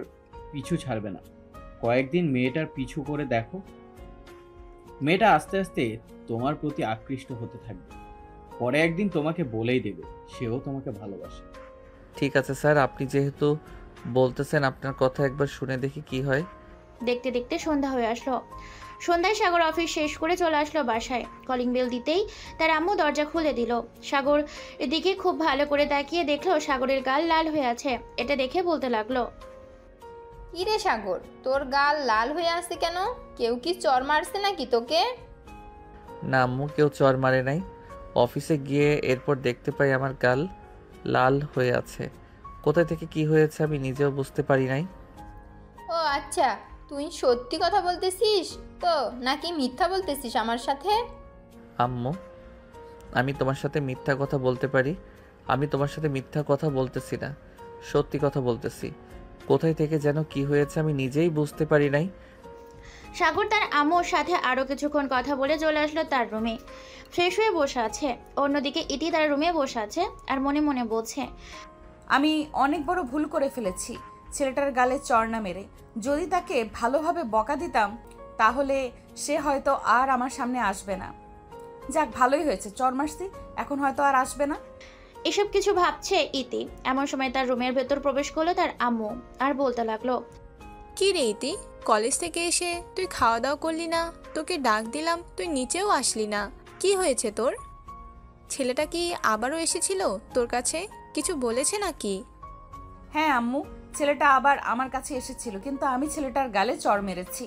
পিছু ছাড়বে না। কয়েকদিন মেয়েটার পিছু করে দেখো, মেয়েটা আস্তে আস্তে তোমার প্রতি আকৃষ্ট হতে থাকবে। পরে একদিন তোমাকে বলেই দেবে সেও তোমাকে ভালোবাসে। ঠিক আছে স্যার, আপনি যেহেতু বলতেছেন আপনার কথা একবার শুনে দেখি কি হয়। দেখতে দেখতে সন্ধ্যা হয়ে আসলো। সন্ধ্যায় সাগর অফিস শেষ করে চলে আসলো বাসায়। কলিং বেল দিতেই তার আম্মু দরজা খুলে দিল। সাগর এদিকে খুব ভালো করে তাকিয়ে দেখলো সাগরের গাল লাল হয়ে আছে। এটা দেখে বলতে লাগলো, কি রে সাগর, তোর গাল লাল হয়ে আছে কেন? কেউ কি চর মারছে নাকি তোকে? না আম্মু, কেউ চর মারে নাই। অফিসে গিয়ে এরপর দেখতে পাই আমার গাল লাল হয়ে আছে। কোথায় থেকে কি হয়েছে আমি নিজেও বুঝতে পারি নাই। ও আচ্ছা, তুই সত্যি কথা বলতেছিস তো নাকি মিথ্যা বলতেছিস আমার সাথে? আম্মু, আমি তোমার সাথে মিথ্যা কথা বলতে পারি? আমি তোমার সাথে মিথ্যা কথা বলতেছি না, সত্যি কথা বলতেছি। কোথায় থেকে যেন কি হয়েছে আমি নিজেই বুঝতে পারি নাই। সাগর তার আম্মুর সাথে আরও কিছুক্ষণ কথা বলে চলে আসলো তার রুমে। ফ্রেশ হয়ে বসে আছে। অন্যদিকে ইতি তার রুমে বসে আছে আর মনে মনে বলছে, আমি অনেক বড় ভুল করে ফেলেছি ছেলেটার গালে চড় না মেরে। যদি তাকে ভালোভাবে বকা দিতাম তাহলে সে হয়তো আর আমার সামনে আসবে না। যাক, ভালোই হয়েছে চড় মারছি, এখন হয়তো আর আসবে না। এসব কিছু ভাবছে ইতি। এমন সময় তার রুমের ভেতর প্রবেশ করলো তার আম্মু আর বলতে লাগলো, কি রে ইতি, কলেজ থেকে এসে তুই খাওয়া দাওয়া করলি না? তোকে ডাক দিলাম, তুই নিচেও আসলি না। কি হয়েছে তোর? ছেলেটা কি আবারও এসেছিল তোর কাছে? কিছু বলেছে নাকি? হ্যাঁ আম্মু, ছেলেটা আবার আমার কাছে এসেছিল, কিন্তু আমি ছেলেটার গালে চড় মেরেছি।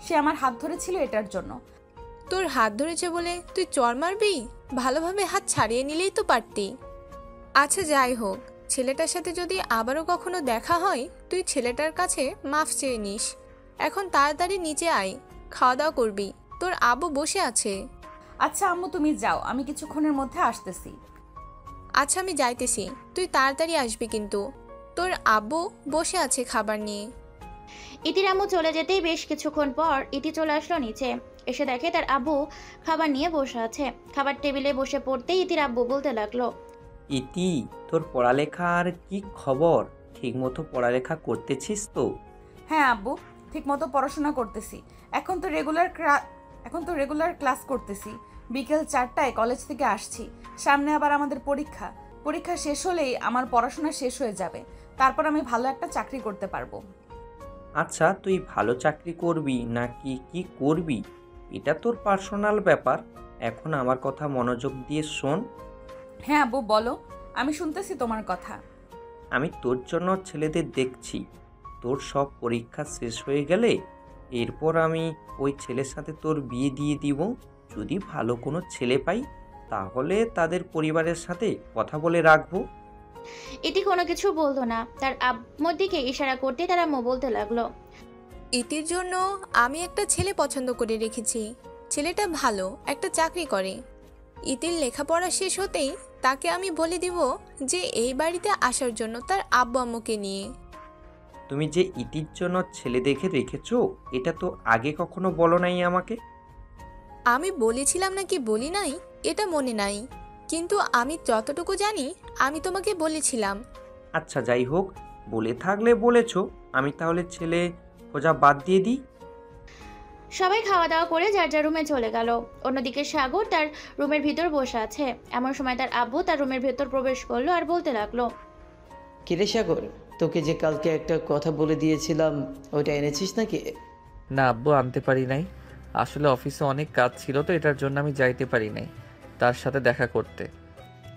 সে আমার হাত ধরেছিল এটার জন্য। তোর হাত ধরেছে বলে তুই চড় মারবি? ভালোভাবে হাত ছাড়িয়ে নিলেই তো পারতি। আচ্ছা যাই হোক, ছেলেটার সাথে যদি আবারও কখনো দেখা হয় তুই ছেলেটার কাছে মাফ চেয়ে নিস। এখন তাড়াতাড়ি নিচে আয়, খাওয়া দাওয়া করবি। তোর আব্বু বসে আছে। আচ্ছা আম্মু, তুমি যাও, আমি কিছুক্ষণের মধ্যে আসতেছি। আচ্ছা আমি যাইতেছি, তুই তাড়াতাড়ি আসবি কিন্তু। তোর আব্বু বসে আছে খাবার নিয়ে। ইতির আম্মু চলে যেতেই বেশ কিছুক্ষণ পর ইতি চলে আসলো নিচে। এসে দেখে তার আব্বু খাবার নিয়ে বসে আছে। খাবার টেবিলে বসে পড়তেই ইতির আব্বু বলতে লাগলো, ইতি, তোর পড়ালেখার কি খবর? ঠিকমতো পড়ালেখা করতেছিস তো? হ্যাঁ আব্বু, ঠিকমতো পড়াশোনা করতেছি। এখন তো রেগুলার ক্লাস করতেছি। বিকেল 4টায় কলেজ থেকে আসছি। সামনে আবার আমাদের পরীক্ষা শেষ হলেই আমার পড়াশোনা শেষ হয়ে যাবে। তারপর আমি ভালো একটা চাকরি করতে পারবো। আচ্ছা, তুই ভালো চাকরি করবি নাকি কি করবি এটা তোর পার্সোনাল ব্যাপার। এখন আমার কথা মনোযোগ দিয়ে শোন। হ্যাঁ আব্বু বলো, আমি শুনতেছি তোমার কথা। আমি তোর জন্য ছেলেদের দেখছি। তোর সব পরীক্ষা শেষ হয়ে গেলে এরপর আমি ওই ছেলের সাথে তোর বিয়ে দিয়ে দিব। যদি ভালো কোনো ছেলে পাই তাহলে তাদের পরিবারের সাথে কথা বলে রাখবো। ইতি কোনো কিছু বলতো না। তার আম্মুর দিকে ইশারা করতে তার আম্মু বলতে লাগলো, ইতির জন্য আমি একটা ছেলে পছন্দ করে রেখেছি। ছেলেটা ভালো একটা চাকরি করে। ইতির লেখাপড়া শেষ হতেই তাকে আমি বলে দিব যে এই বাড়িতে আসার জন্য তার আব্বু আম্মুকে নিয়ে। তুমি যে ইতির জন্য ছেলে দেখে রেখেছো এটা তো আগে কখনো বলো নাই আমাকে। আমি বলেছিলাম নাকি বলি নাই এটা মনে নাই, কিন্তু আমি যতটুকু জানি আমি তোমাকে বলেছিলাম। আচ্ছা যাই হোক, বলে থাকলে বলেছো। আমি তাহলে ছেলে খোঁজা বাদ দিয়ে দিই। সবাই খাওয়া দাওয়া করে যার যার রুমে চলে গেল। অন্যদিকে সাগর তার রুমের ভিতর বসে আছে। এমন সময় তার আব্বু তার রুমের ভেতর প্রবেশ করলো আর বলতে লাগলো, কিরে সাগর, তোকে যে কালকে একটা কথা বলে দিয়েছিলাম ওইটা এনেছিস নাকি? না আব্বু, আনতে পারি নাই। আসলে অফিসে অনেক কাজ ছিল তো এটার জন্য আমি যাইতে পারি নাই তার সাথে দেখা করতে।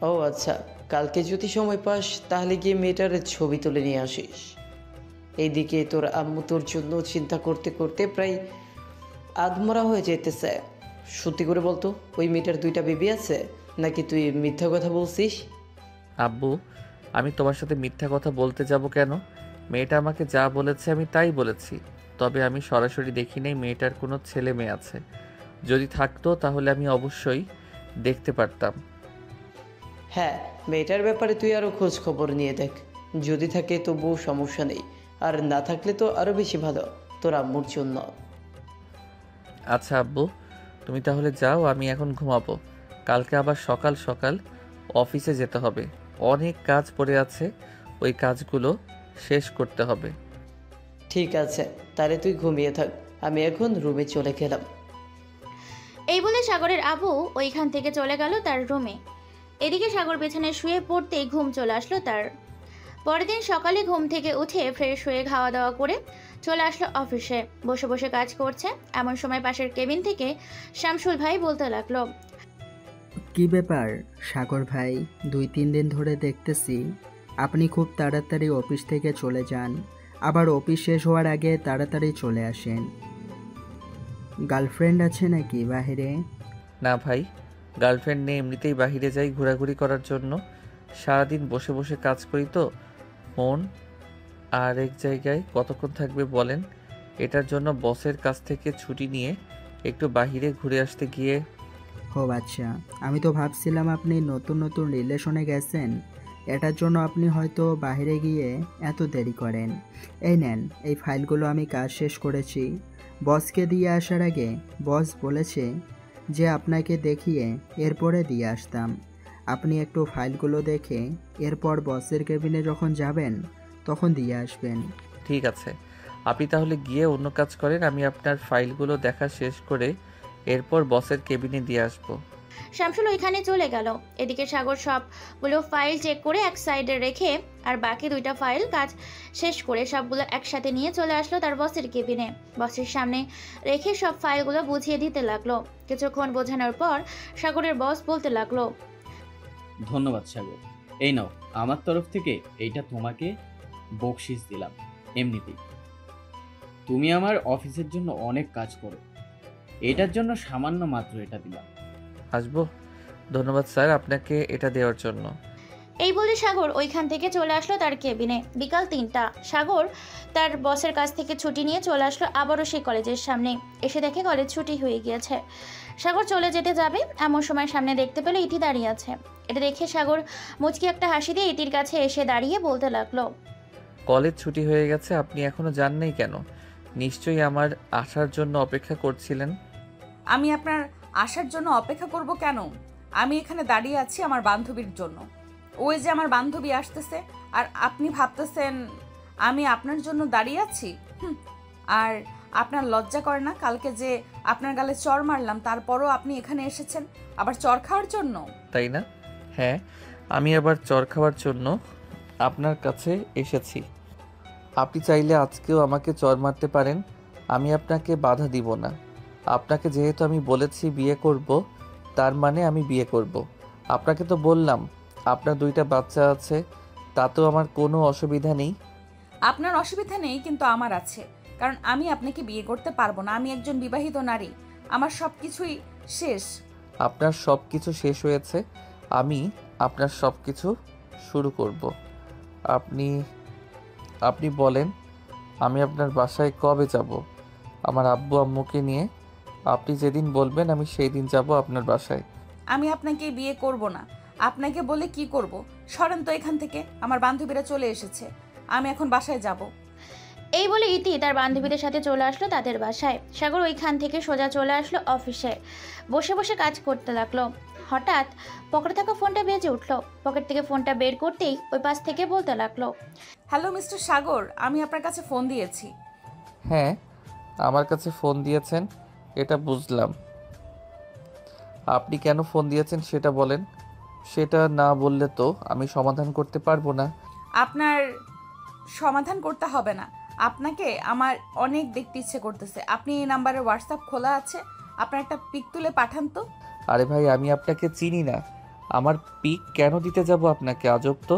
ও আচ্ছা, কালকে যদি সময় পাস তাহলে গিয়ে মেয়েটার ছবি তুলে নিয়ে আসিস। এইদিকে তোর আম্মু তোর জন্য চিন্তা করতে করতে প্রায় আধমরা হয়ে যেতেছে। সত্যি করে বলতো, ওই মেয়েটার 2টা বেবি আছে নাকি তুই মিথ্যা কথা বলছিস? আব্বু, আমি তোমার সাথে মিথ্যা কথা বলতে যাব কেন? মেয়েটা আমাকে যা বলেছে আমি তাই বলেছি। তবে আমি সরাসরি দেখি নাই মেয়েটার কোনো ছেলে মেয়ে আছে। যদি থাকতো তাহলে আমি অবশ্যই দেখতে পারতাম। হ্যাঁ, মেয়েটার ব্যাপারে তুই আরও খোঁজ খবর নিয়ে দেখ। যদি থাকে তবুও সমস্যা নেই, আর না থাকলে তো আরও বেশি ভালো তোর আম্মুর জন্য। আচ্ছা আব্বু, তুমি তাহলে যাও, আমি এখন ঘুমাবো। কালকে আবার সকাল সকাল অফিসে যেতে হবে। অনেক কাজ পড়ে আছে, ওই কাজগুলো শেষ করতে হবে। ঠিক আছে, তাহলে তুই ঘুমিয়ে থাক, আমি এখন রুমে চলে গেলাম। এই বলে সাগরের আব্বু ওইখান থেকে চলে গেল তার রুমে। এদিকে সাগর পেছনে শুয়ে পড়তেই ঘুম চলে আসলো তার। পরের দিন সকালে ঘুম থেকে উঠে ফ্রেশ হয়ে খাওয়া দাওয়া করে চলে আসলো অফিসে। বসে বসে কাজ করছে। এমন সময় পাশের কেবিন থেকে শামসুল ভাই বলতে লাগলো, কি ব্যাপার সাগর ভাই, 2-3 দিন ধরে দেখতেছি আপনি খুব তাড়াতাড়ি অফিস থেকে চলে যান, আবার অফিস শেষ হওয়ার আগে তাড়াতাড়ি চলে আসেন। গার্লফ্রেন্ড আছে নাকি বাহিরে? না ভাই, গার্লফ্রেন্ড নেই, এমনিতেই বাহিরে যাই ঘোরাঘুরি করার জন্য। সারাদিন বসে বসে কাজ করি তো মন আর এক জায়গায় কতক্ষণ থাকবে বলেন। এটার জন্য বসের কাছ থেকে ছুটি নিয়ে একটু বাহিরে ঘুরে আসতে গিয়ে। ও আচ্ছা, আমি তো ভাবছিলাম আপনি নতুন নতুন রিলেশনে গেছেন, এটার জন্য আপনি হয়তো বাইরে গিয়ে এত দেরি করেন। এই নেন, এই ফাইলগুলো আমি কাজ শেষ করেছি, বসকে দিয়ে আসার আগে বস বলেছে যে আপনাকে দেখিয়ে এরপরে দিয়ে আসতাম। আপনি একটু ফাইলগুলো দেখে এরপর বসের কেবিনে যখন যাবেন তখন দিয়ে আসবেন। ঠিক আছে, আপনি তাহলে গিয়ে অন্য কাজ করেন। আমি আপনার ফাইলগুলো দেখা শেষ করে এরপর বসের কেবিনে দিয়ে আসবো। শামসুল ওইখানে চলে গেল। এদিকে সাগর সবগুলো ফাইল চেক করে এক সাইডে রেখে আর বাকি 2টা ফাইল কাজ শেষ করে সবগুলো একসাথে নিয়ে চলে আসলো তার বসের কেবিনে। বসের সামনে রেখে সব ফাইলগুলো বুঝিয়ে দিতে লাগলো। কিছুক্ষণ বোঝানোর পর সাগরের বস বলতে লাগলো, ধন্যবাদ সাগর, এই নাও আমার তরফ থেকে এইটা তোমাকে বকশিস দিলাম। এমনিতেই তুমি আমার অফিসের জন্য অনেক কাজ করো, এটার জন্য সামান্য মাত্র এটা দিলাম। আসবো? ধন্যবাদ স্যার আপনাকে এটা দেওয়ার জন্য। এই বলে সাগর ওইখান থেকে চলে আসলো তার কেবিনে। বিকাল 3টা। সাগর তার বসের কাছ থেকে ছুটি নিয়ে চলে আসলো আবারও সেই কলেজের সামনে। এসে দেখে কলেজ ছুটি হয়ে গিয়েছে। সাগর চলে যেতে যাবে এমন সময় সামনে দেখতে পেল ইতি দাঁড়িয়ে আছে। এটা দেখে সাগর মুচকি একটা হাসি দিয়ে ইতির কাছে এসে দাঁড়িয়ে বলতে লাগলো, কলেজ ছুটি হয়ে গেছে, আপনি এখনো যান নাই কেন? নিশ্চয়ই আমার আসার জন্য অপেক্ষা করছিলেন। আমি আপনার আসার জন্য অপেক্ষা করব কেন? আমি এখানে দাঁড়িয়ে আছি আমার বান্ধবীর জন্য। ওই যে আমার বান্ধবী আসতেছে, আর আপনি ভাবতেছেন আমি আপনার জন্য দাঁড়িয়ে আছি? আর আপনার লজ্জা করে না? কালকে যে আপনার গালে চড় মারলাম তারপরও আপনি এখানে এসেছেন আবার চড় খাওয়ার জন্য, তাই না? হ্যাঁ, আমি আবার চর খাওয়ার জন্য আপনার কাছে এসেছি। আপনি চাইলে আজকেও আমাকে চর মারতে পারেন, আমি আপনাকে বাধা দিব না। আপনাকে যেহেতু আমি বলেছি বিয়ে করব, তার মানে আমি বিয়ে করব। আপনাকে তো বললাম আপনার 2টা বাচ্চা আছে, তাতেও আমার কোনো অসুবিধা নেই। আপনার অসুবিধা নেই, কিন্তু আমার আছে। কারণ আমি আপনাকে বিয়ে করতে পারবো না। আমি একজন বিবাহিত নারী, আমার সব কিছুই শেষ। আপনার সব কিছু শেষ হয়েছে, আমি আপনার সব কিছু শুরু করব। আপনি আপনি বলেন আমি আপনার বাসায় কবে যাব? আমার আব্বু আম্মুকে নিয়ে। আপনি যেদিন বলবেন আমি সেই দিন যাব আপনার বাসায়। আমি আপনাকে বিয়ে করব না। আপনাকে বলে কি করব? সরেন তো এখান থেকে, আমার বান্ধবীরা চলে এসেছে, আমি এখন বাসায় যাব। এই বলে ইতি তার বান্ধবীদের সাথে চলে আসলো তাদের বাসায়। সাগর ওইখান থেকে সোজা চলে আসলো অফিসে। বসে বসে কাজ করতে লাগলো। হঠাৎ পকেটে থাকা ফোনটা বেজে উঠলো। পকেট থেকে ফোনটা বের করতেই ওই পাশ থেকে বলতে লাগলো, হ্যালো মিস্টার সাগর, আমি আপনার কাছে ফোন দিয়েছি। হ্যাঁ, আমার কাছে ফোন দিয়েছেন, এটা বুঝলাম। আপনি কেন ফোন দিয়েছেন সেটা বলেন। সেটা না বললে তো আমি সমাধান করতে পারবো না। আপনার সমাধান করতে হবে না। আপনাকে আমার অনেক দেখতে ইচ্ছে করতেছে। আপনি এই নাম্বারে হোয়াটসঅ্যাপ খোলা আছে, আপনার একটা পিক তুলে পাঠান তো। আরে ভাই, আমি আপনাকে চিনি না, আমার পিক কেন দিতে যাব আপনাকে? আজব তো।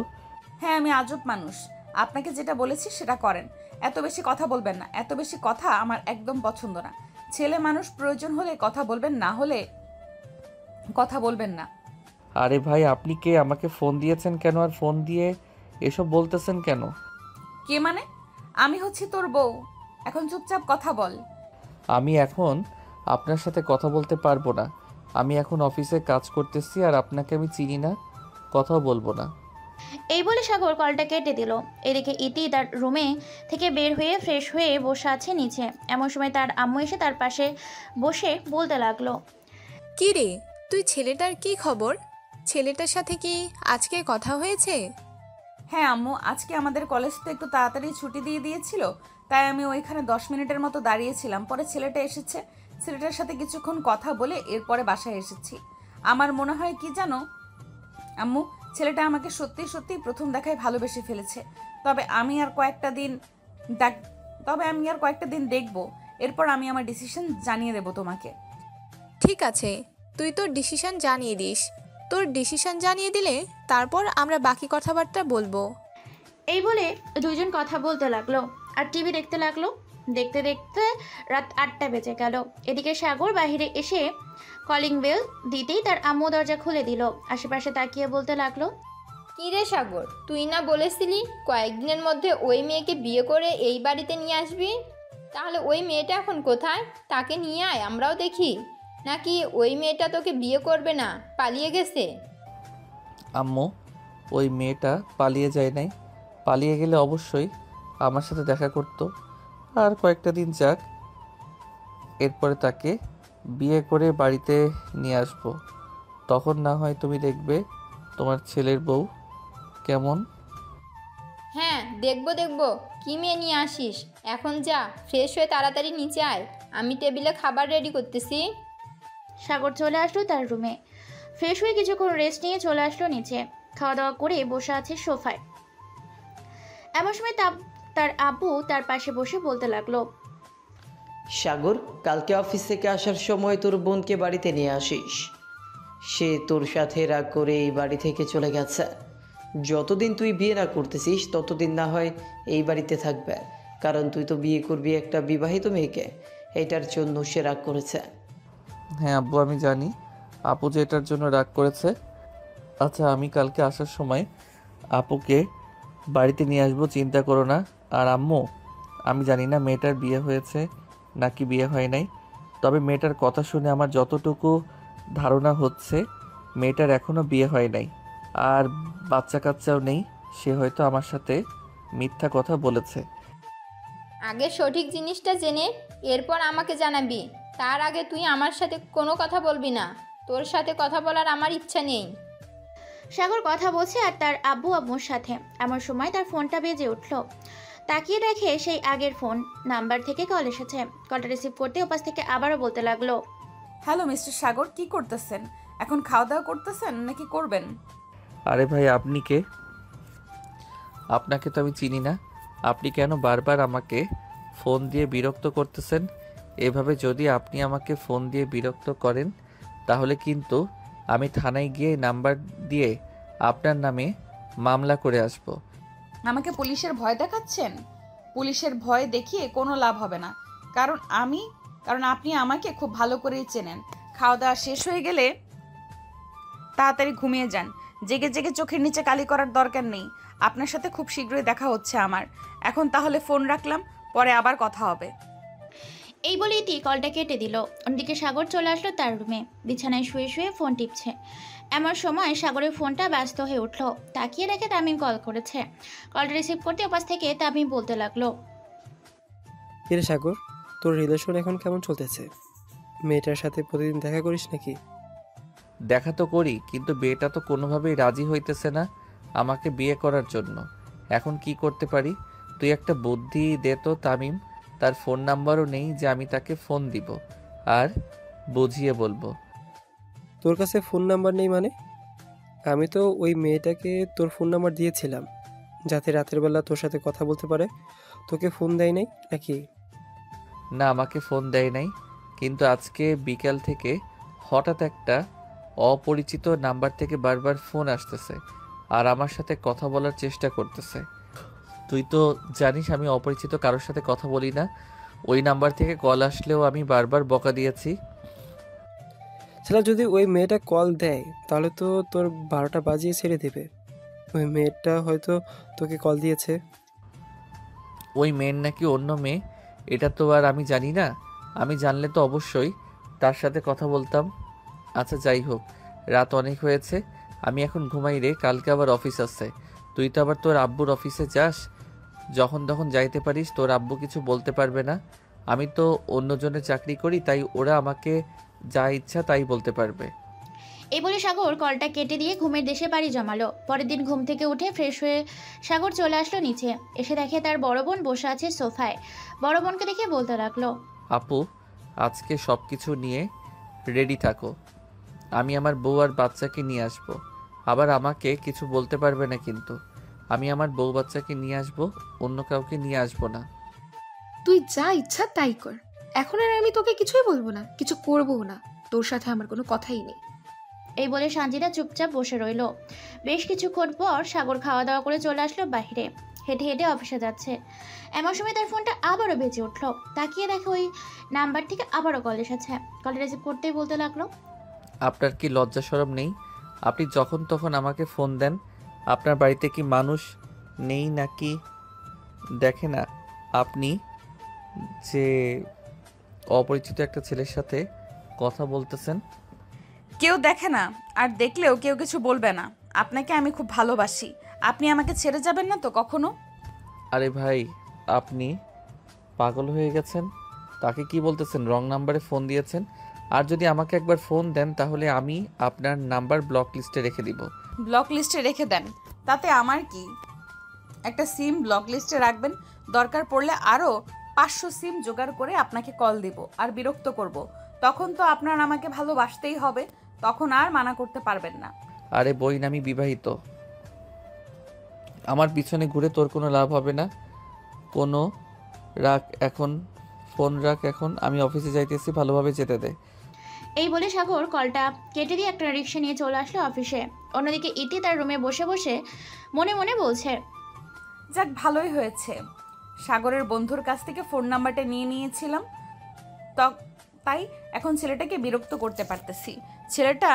হ্যাঁ, আমি আজব মানুষ। আপনাকে যেটা বলেছি সেটা করেন। এত বেশি কথা বলবেন না। এত বেশি কথা আমার একদম পছন্দ না। ছেলে মানুষ, প্রয়োজন হলে কথা বলবেন, না হলে কথা বলবেন না। আরে ভাই, আপনি কে? আমাকে ফোন দিয়েছেন কেন? আর ফোন দিয়ে এসব বলতেছেন কেন? কে মানে? আমি হচ্ছি তোর বউ। এখন চুপচাপ কথা বল। আমি এখন আপনার সাথে কথা বলতে পারবো না। আমি এখন অফিসে কাজ করতেছি, আর আপনাকে আমি চিনি না, কথাও বলবো না। এই বলে সাগর কলটা কেটে দিল। এদিকে ইতি তার রুমে থেকে বের হয়ে ফ্রেশ হয়ে বসে আছে নিচে। এমন সময় তার আম্মু এসে তার পাশে বসে বলতে লাগলো, কি রে, তুই ছেলেটার কি খবর? ছেলেটার সাথে কি আজকে কথা হয়েছে? হ্যাঁ আম্মু, আজকে আমাদের কলেজ তো একটু তাড়াতাড়ি ছুটি দিয়ে দিয়েছিল, তাই আমি ওইখানে 10 মিনিটের মতো দাঁড়িয়েছিলাম। পরে ছেলেটা এসেছে, ছেলেটার সাথে কিছুক্ষণ কথা বলে এরপরে বাসায় এসেছি। আমার মনে হয় কি জানো আম্মু, ছেলেটা আমাকে সত্যি সত্যি প্রথম দেখায় ভালোবেসে ফেলেছে। তবে আমি আর কয়েকটা দিন দেখব, এরপর আমি আমার ডিসিশন জানিয়ে দেব তোমাকে। ঠিক আছে, তুই তোর ডিসিশন জানিয়ে দিস। তোর ডিসিশন জানিয়ে দিলে তারপর আমরা বাকি কথাবার্তা বলবো। এই বলে দুইজন কথা বলতে লাগলো আর টিভি দেখতে লাগলো। দেখতে দেখতে রাত 8টা বেজে গেল। এদিকে সাগর বাইরে এসে কলিং বেল দিতেই তার আম্মু দরজা খুলে দিল। আশেপাশে তাকিয়ে বলতে লাগলো, কি রে সাগর, তুই না বলেছিলি কয়েকদিনের মধ্যে ওই মেয়েকে বিয়ে করে এই বাড়িতে নিয়ে আসবি? তাহলে ওই মেয়েটা এখন কোথায়? তাকে নিয়ে আয়, আমরাও দেখি। নাকি ওই মেয়েটা তোকে বিয়ে করবে না, পালিয়ে গেছে? আম্মু, ওই মেয়েটা পালিয়ে যায় নাই। পালিয়ে গেলে অবশ্যই আমার সাথে দেখা করতো, আর কয়েকটা দিন যাক, এরপরে তাকে বিয়ে করে বাড়িতে নিয়ে আসবো। তখন না হয় তুমি দেখবে তোমার ছেলের বউ কেমন। হ্যাঁ, দেখবো দেখবো, কি মেয়ে নিয়ে আসিস। এখন যা, ফ্রেশ হয়ে তাড়াতাড়ি নিচে আয়, আমি টেবিলে খাবার রেডি করতেছি। সাগর চলে আসলো তার রুমে। ফ্রেশ হয়ে কিছুক্ষণ রেস্ট নিয়ে চলে আসলো নিচে। খাওয়া দাওয়া করে বসে আছে সোফায়। এমন সময় তার আব্বু তার পাশে বসে বলতে লাগলো, সাগর, কালকে অফিস থেকে আসার সময় তোর বোনকে বাড়িতে নিয়ে আসিস। সে তোর সাথে রাগ করে এই বাড়ি থেকে চলে গেছে। যতদিন তুই বিয়ে না করতেছিস ততদিন না হয় এই বাড়িতে থাকবে, কারণ তুই তো বিয়ে করবি একটা বিবাহিত মেয়েকে। এটার জন্য সে রাগ করেছে। হ্যাঁ আব্বু, আমি জানি আপু যে এটার জন্য রাগ করেছে। আচ্ছা, আমি কালকে আসার সময় আপুকে বাড়িতে নিয়ে আসবো, চিন্তা করো না। আর আম্মু, আমি জানি না মেয়েটার বিয়ে হয়েছে নাকি বিয়ে হয় নাই, তবে মেয়েটার কথা শুনে আমার যতটুকু ধারণা হচ্ছে মেয়েটার এখনও বিয়ে হয় নাই, আর বাচ্চা কাচ্চাও নেই। সে হয়তো আমার সাথে মিথ্যা কথা বলেছে। আগে সঠিক জিনিসটা জেনে এরপর আমাকে জানাবি। তার আগে তুই আমার সাথে কোনো কথা বলবি না। তোর সাথে কথা বলার আমার ইচ্ছা নেই। সাগর কথা বলছে আর তার আম্মুর সাথে। এমন সময় তার ফোনটা বেজে উঠল। তাকিয়ে দেখে সেই আগের ফোন নাম্বার থেকে কল এসেছে। কলটা রিসিভ করতে ওপাশ থেকে আবারও বলতে লাগলো, হ্যালো মিস্টার সাগর, কি করতেছেন? এখন খাওয়া দাওয়া করতেছেন নাকি করবেন? আরে ভাই, আপনি কে? আপনাকে তো আমি চিনি না। আপনি কেন বারবার আমাকে ফোন দিয়ে বিরক্ত করতেছেন? এভাবে যদি আপনি আমাকে ফোন দিয়ে বিরক্ত করেন তাহলে কিন্তু আমি থানায় গিয়ে নাম্বার দিয়ে আপনার নামে মামলা করে আসব। আমাকে পুলিশের ভয় দেখাচ্ছেন? পুলিশের ভয় দেখিয়ে কোনো লাভ হবে না, কারণ আপনি আমাকে খুব ভালো করেই চেনেন। খাওয়া দাওয়া শেষ হয়ে গেলে তাড়াতাড়ি ঘুমিয়ে যান। জেগে জেগে চোখের নিচে কালি করার দরকার নেই। আপনার সাথে খুব শীঘ্রই দেখা হচ্ছে আমার। এখন তাহলে ফোন রাখলাম, পরে আবার কথা হবে। এই বলে ইতি কলটা কেটে দিল। অন্যদিকে সাগর চলে আসলো তার রুমে। বিছানায় শুয়ে শুয়ে ফোন টিপছে। এমন সময় সাগরের ফোনটা ব্যস্ত হয়ে উঠল। তাকিয়ে দেখে তামিম কল করেছে। কলটা রিসিভ করতে ওপাশ থেকে তামিম বলতে লাগলো, কিরে সাগর, তোর রিলেশন এখন কেমন চলতেছে? মেয়েটার সাথে প্রতিদিন দেখা করিস নাকি? দেখা তো করি, কিন্তু বিয়েটা তো কোনোভাবেই রাজি হইতেছে না আমাকে বিয়ে করার জন্য। এখন কি করতে পারি? তুই একটা বুদ্ধি দে তো তামিম। তার ফোন নাম্বারও নেই যে আমি তাকে ফোন দিব আর বুঝিয়ে বলবো। তোর কাছে ফোন নাম্বার নেই মানে? আমি তো ওই মেয়েটাকে তোর ফোন নাম্বার দিয়েছিলাম যাতে রাতের বেলা তোর সাথে কথা বলতে পারে। তোকে ফোন দেয় নাই নাকি? না, আমাকে ফোন দেয় নাই, কিন্তু আজকে বিকাল থেকে হঠাৎ একটা অপরিচিত নাম্বার থেকে বারবার ফোন আসতেছে আর আমার সাথে কথা বলার চেষ্টা করতেছে। তুই তো জানিস আমি অপরিচিত কারোর সাথে কথা বলি না। ওই নাম্বার থেকে কল আসলেও আমি বারবার বকা দিয়েছি। সেটা যদি ওই মেয়েটা কল দেয় তাহলে তো তোর 12টা বাজিয়ে ছেড়ে দেবে। ওই মেয়েটা হয়তো তোকে কল দিয়েছে। ওই মেয়ের নাকি অন্য মেয়ে, এটা তো আর আমি জানি না। আমি জানলে তো অবশ্যই তার সাথে কথা বলতাম। আচ্ছা যাই হোক, রাত অনেক হয়েছে, আমি এখন ঘুমাই রে। কালকে আবার অফিস আছে। তুই তো আবার তোর আব্বুর অফিসে যাস, যখন তখন যাইতে পারিস। তোর আব্বু কিছু বলতে পারবে না। আমি তো অন্যজনের চাকরি করি, তাই ওরা আমাকে যা ইচ্ছা তাই বলতে পারবে। এই বলে সাগর কলটা কেটে দিয়ে ঘুমের দেশে বাড়ি জমালো। পরের দিন ঘুম থেকে উঠে ফ্রেশ হয়ে সাগর চলে আসলো নিচে। এসে দেখে তার বড় বোন বসে আছে সোফায়। বড় বোনকে দেখে বলতে লাগলো, আপু, আজকে সব কিছু নিয়ে রেডি থাকো। আমি আমার বউ আর বাচ্চাকে নিয়ে আসবো। আবার আমাকে কিছু বলতে পারবে না, কিন্তু আমি আমার বউ বাচ্চাকে নিয়ে আসবো, অন্য কাউকে নিয়ে আসবো না। তুই যা ইচ্ছা তাই কর। এখন আর আমি তোকে কিছুই বলবো না, কিছু করবও না। তোর সাথে আমার কোনো কথাই নেই। এই বলে সানজিদা চুপচাপ বসে রইল। বেশ কিছুক্ষণ পর সাগর খাওয়া দাওয়া করে চলে আসলো বাইরে। হেঁটে হেঁটে অফিসে যাচ্ছে। এমন সময় তার ফোনটা আবারও বেজে উঠলো। তাকিয়ে দেখে ওই নাম্বার থেকে আবারও কল এসেছে। কল রিসিভ করতেই বলতে লাগলো, আপনার কি লজ্জা শরম নেই? আপনি যখন তখন আমাকে ফোন দেন। আপনার বাড়িতে কি মানুষ নেই নাকি? দেখে না আপনি যে অপরিচিত একটা ছেলের সাথে কথা বলতেছেন? কেউ দেখে না, আর দেখলেও কেউ কিছু বলবে না। আপনাকে আমি খুব ভালোবাসি। আপনি আমাকে ছেড়ে যাবেন না তো কখনো? আরে ভাই, আপনি পাগল হয়ে গেছেন? তাকে কি বলতেছেন রং নাম্বারে ফোন দিয়েছেন? আর যদি আমাকে একবার ফোন দেন তাহলে আমি আপনার নাম্বার ব্লক লিস্টে রেখে দিব। ব্লক লিস্টে রেখে দেন, তাতে আমার কি? একটা সিম ব্লক লিস্টে রাখবেন, দরকার পড়লে আরও 500 সিম জোগাড় করে আপনাকে কল দিব আর বিরক্ত করব। তখন তো আপনার আমাকে ভালোবাসতেই হবে, তখন আর মানা করতে পারবেন না। আরে বইন, আমি বিবাহিত। আমার পিছনে ঘুরে তোর কোনো লাভ হবে না। কোনো রাখ এখন, ফোন রাখ এখন, আমি অফিসে যাইতেছি, ভালোভাবে যেতে দে। এই বলে সাগর কলটা কেটে দিয়ে একটা রিক্সা নিয়ে চলে আসলো অফিসে। অন্যদিকে ইতি তার রুমে বসে বসে মনে মনে বলছে, যাক ভালোই হয়েছে, সাগরের বন্ধুর কাছ থেকে ফোন নাম্বারটা নিয়ে নিয়েছিলাম, তাই এখন ছেলেটাকে বিরক্ত করতে পারতেছি। ছেলেটা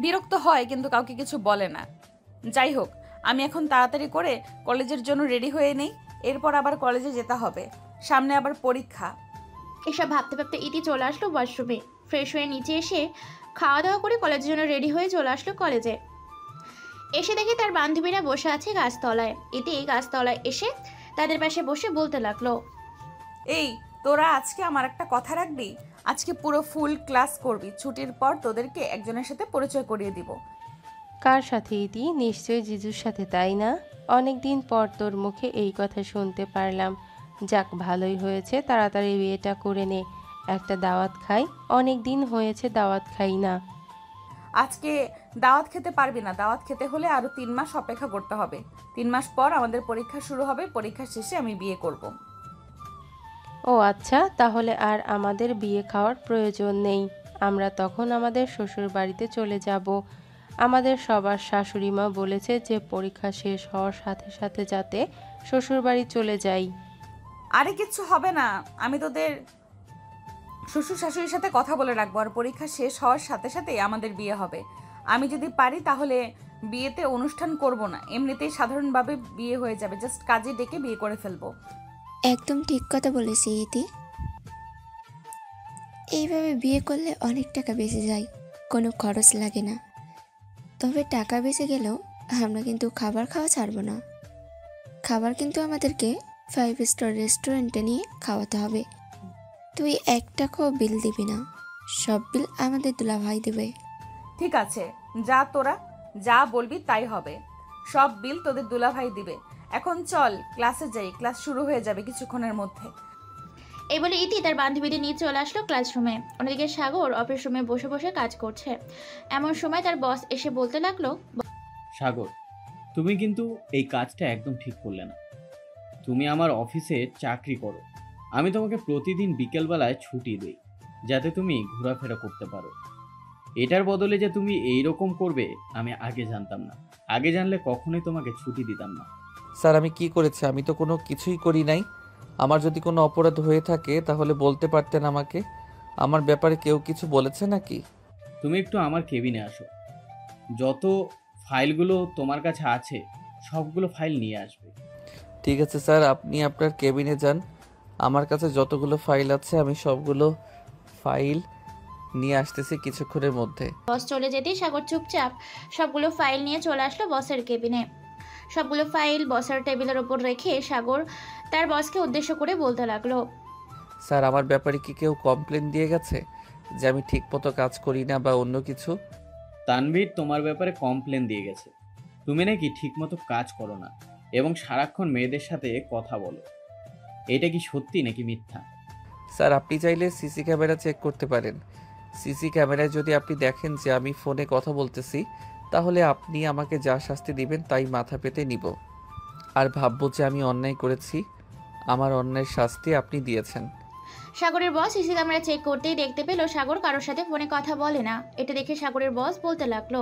বিরক্ত হয় কিন্তু কাউকে কিছু বলে না। যাই হোক, আমি এখন তাড়াতাড়ি করে কলেজের জন্য রেডি হয়ে নেই, এরপর আবার কলেজে যেতে হবে, সামনে আবার পরীক্ষা। এসব ভাবতে ভাবতে ইতি চলে আসলো ওয়াশরুমে। ফ্রেশ হয়ে নিচে এসে খাওয়া দাওয়া করে কলেজের জন্য রেডি হয়ে চলে আসলো কলেজে। এসে দেখে তার বান্ধবীরা বসে আছে গাছতলায়। ইতি গাছতলায় এসে তাদের পাশে বসে বলতে লাগলো, এই তোরা আজকে আমার একটা কথা রাখবি, আজকে পুরো ফুল ক্লাস করবি, ছুটির পর তোদেরকে একজনের সাথে পরিচয় করিয়ে দিব। কার সাথে ইতি? নিশ্চয়ই জিজুর সাথে, তাই না? অনেক দিন পর তোর মুখে এই কথা শুনতে পারলাম। যাক ভালোই হয়েছে, তাড়াতাড়ি বিয়েটা করে নে, একটা দাওয়াত খাই, অনেক দিন হয়েছে দাওয়াত খাই না। আজকে দাওয়াত খেতে পারবি না, দাওয়াত খেতে হলে আরও 3 মাস অপেক্ষা করতে হবে। 3 মাস পর আমাদের পরীক্ষা শুরু হবে, পরীক্ষা শেষে আমি বিয়ে করব। ও আচ্ছা, তাহলে আর আমাদের বিয়ে খাওয়ার প্রয়োজন নেই। আমরা তখন আমাদের শ্বশুর বাড়িতে চলে যাব। আমাদের সবার শাশুড়ি মা বলেছে যে পরীক্ষা শেষ হওয়ার সাথে সাথে যাতে শ্বশুর বাড়ি চলে যাই। আরে কিচ্ছু হবে না, আমি তোদের শ্বশুর শাশুড়ির সাথে কথা বলে রাখবো, আর পরীক্ষা শেষ হওয়ার সাথে সাথেই আমাদের বিয়ে হবে। আমি যদি পারি তাহলে বিয়েতে অনুষ্ঠান করব না, এমনিতেই সাধারণভাবে বিয়ে হয়ে যাবে, জাস্ট কাজে ডেকে বিয়ে করে ফেলবো। একদম ঠিক কথা বলেছি ইতি। এইভাবে বিয়ে করলে অনেক টাকা বেঁচে যায়, কোনো খরচ লাগে না। তবে টাকা বেঁচে গেলেও আমরা কিন্তু খাবার খাওয়া ছাড়বো না। খাবার কিন্তু আমাদেরকে 5 স্টার রেস্টুরেন্টে নিয়ে খাওয়াতে হবে। তুই 1 টাকাও বিল দিবি না, সব বিল আমাদের দুলাভাই দেবে। ঠিক আছে, যা তোরা যা বলবি তাই হবে, সব বিল তোদের দুলাভাই দিবে। এখন চল ক্লাসে যাই, ক্লাস শুরু হয়ে যাবে কিছুক্ষণের মধ্যে। এই বলে ইতি তার বান্ধবীদের নিয়ে চলে আসলো ক্লাসরুমে। অন্যদিকে সাগর অফিস রুমে বসে বসে কাজ করছে। এমন সময় তার বস এসে বলতে লাগলো, সাগর, তুমি কিন্তু এই কাজটা একদম ঠিক করলে না। তুমি আমার অফিসে চাকরি করো, আমি তোমাকে প্রতিদিন বিকেলবেলায় ছুটি দিই যাতে তুমি ঘোরাফেরা করতে পারো। এটার বদলে যে তুমি এই রকম করবে আমি আগে জানতাম না। আগে জানলে কখনোই তোমাকে ছুটি দিতাম না। স্যার আমি কি করেছি? আমি তো কোনো কিছুই করি নাই। আমার যদি কোনো অপরাধ হয়ে থাকে তাহলে বলতে পারতেন আমাকে। আমার ব্যাপারে কেউ কিছু বলেছে নাকি? তুমি একটু আমার কেবিনে আসো, যত ফাইলগুলো তোমার কাছে আছে সবগুলো ফাইল নিয়ে আসবে। ঠিক আছে স্যার, আপনি আপনার কেবিনে যান। আমার কাছে যতগুলো ফাইল আছে আমি সবগুলো ফাইল নিয়ে আসতেছি কিছুক্ষণের মধ্যে। বস চলে যেতেই সাগর চুপচাপ সবগুলো ফাইল নিয়ে চলে আসলো বসের কেবিনে। সবগুলো ফাইল বসের টেবিলের ওপর রেখে সাগর তার বসকে উদ্দেশ্য করে বলতে লাগলো, স্যার আমার ব্যাপারে কি কেউ কমপ্লেন দিয়ে গেছে যে আমি ঠিকমতো কাজ করি না বা অন্য কিছু? তানভীর তোমার ব্যাপারে কমপ্লেন দিয়ে গেছে, তুমি নাকি ঠিকমতো কাজ করো না এবং সারাক্ষণ মেয়েদের সাথে কথা বলো। এটা কি সত্যি নাকি মিথ্যা? স্যার আপনি চাইলে সিসি ক্যামেরা চেক করতে পারেন। সিসি ক্যামেরায় যদি আপনি দেখেন যে আমি ফোনে কথা বলতেছি তাহলে আপনি আমাকে যা শাস্তি দিবেন তাই মাথা পেতে নিব, আর ভাববো যে আমি অন্যায় করেছি। আমার অন্যায়ের শাস্তি আপনি দিয়েছেন। সাগরের বস সিসি ক্যামেরা চেক করতেই দেখতে পেল সাগর কারোর সাথে ফোনে কথা বলে না। এটা দেখে সাগরের বস বলতে লাগলো,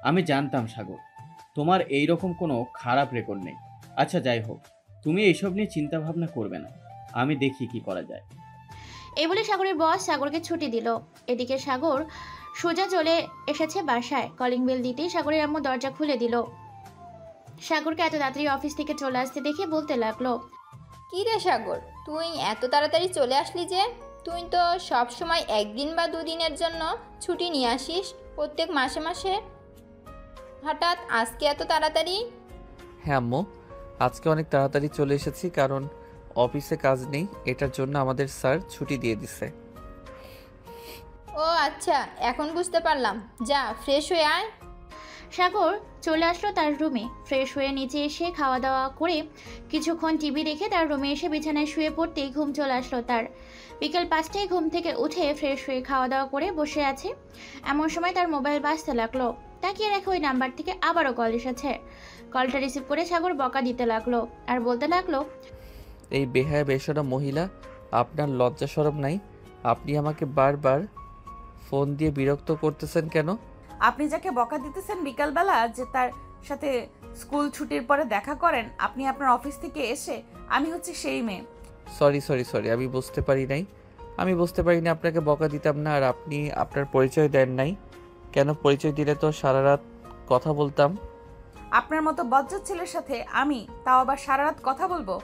আমি জানতাম সাগর, তোমার এই রকম কোনো খারাপ রেকর্ড নেই। আচ্ছা যাই হোক, তুমি এইসব নিয়ে চিন্তা ভাবনা করবে না, আমি দেখি কি করা যায়। এই বলে সাগরের বস সাগরকে ছুটি দিল। এদিকে সাগর সোজা চলে এসেছে বাসায়। কলিং বেল দিতেই সাগরের আম্মু দরজা খুলে দিল। সাগরকে এত তাড়াতাড়ি অফিস থেকে চলে আসতে দেখে বলতে লাগলো, কি রে সাগর, তুই এত তাড়াতাড়ি চলে আসলি যে? তুই তো সব সময় 1 দিন বা 2 দিনের জন্য ছুটি নিয়ে আসিস প্রত্যেক মাসে মাসে, হঠাৎ আজকে এত তাড়াতাড়ি? হ্যাঁ আম্মু, আজকে অনেক তাড়াতাড়ি চলে এসেছি কারণ অফিসে কাজ নেই, এটার জন্য আমাদের স্যার ছুটি দিয়ে দিছে। ও আচ্ছা, এখন বুঝতে পারলাম। যা ফ্রেশ হয়ে আয়। সাগর চলে আসলো তার রুমে। ফ্রেশ হয়ে নিচে এসে খাওয়া দাওয়া করে কিছুক্ষণ টিভি দেখে তার রুমে এসে বিছানায় শুয়ে পড়তেই ঘুম চলে আসলো তার। বিকেল 5টায় ঘুম থেকে উঠে ফ্রেশ হয়ে খাওয়া দাওয়া করে বসে আছে, এমন সময় তার মোবাইল বাজতে লাগলো। তাকিয়ে দেখে ওই নাম্বার থেকে আবারও কল এসেছে। কলটা রিসিভ করে সাগর বকা দিতে লাগলো আর বলতে লাগলো, এই বেহায়া বেসরা মহিলা, আপনার লজ্জা শরম নাই? আপনি আমাকে বারবার ফোন দিয়ে বিরক্ত করতেছেন কেন? আপনি যাকে বকা দিতেছেন বিকালবেলা, যে তার সাথে স্কুল ছুটির পরে দেখা করেন আপনি আপনার অফিস থেকে এসে, আমি হচ্ছে সেই মেয়ে। সরি সরি সরি, আমি বুঝতে পারি নাই। আমি বুঝতে পারি না আপনাকে বকা দিতাম না। আর আপনি আপনার পরিচয় দেন নাই কেন? পরিচয় দিলে তো সারা রাত কথা বলতাম। আপনার মতো বজ্জাত ছেলের সাথে আমি তাও আবার সারা রাত কথা বলবো?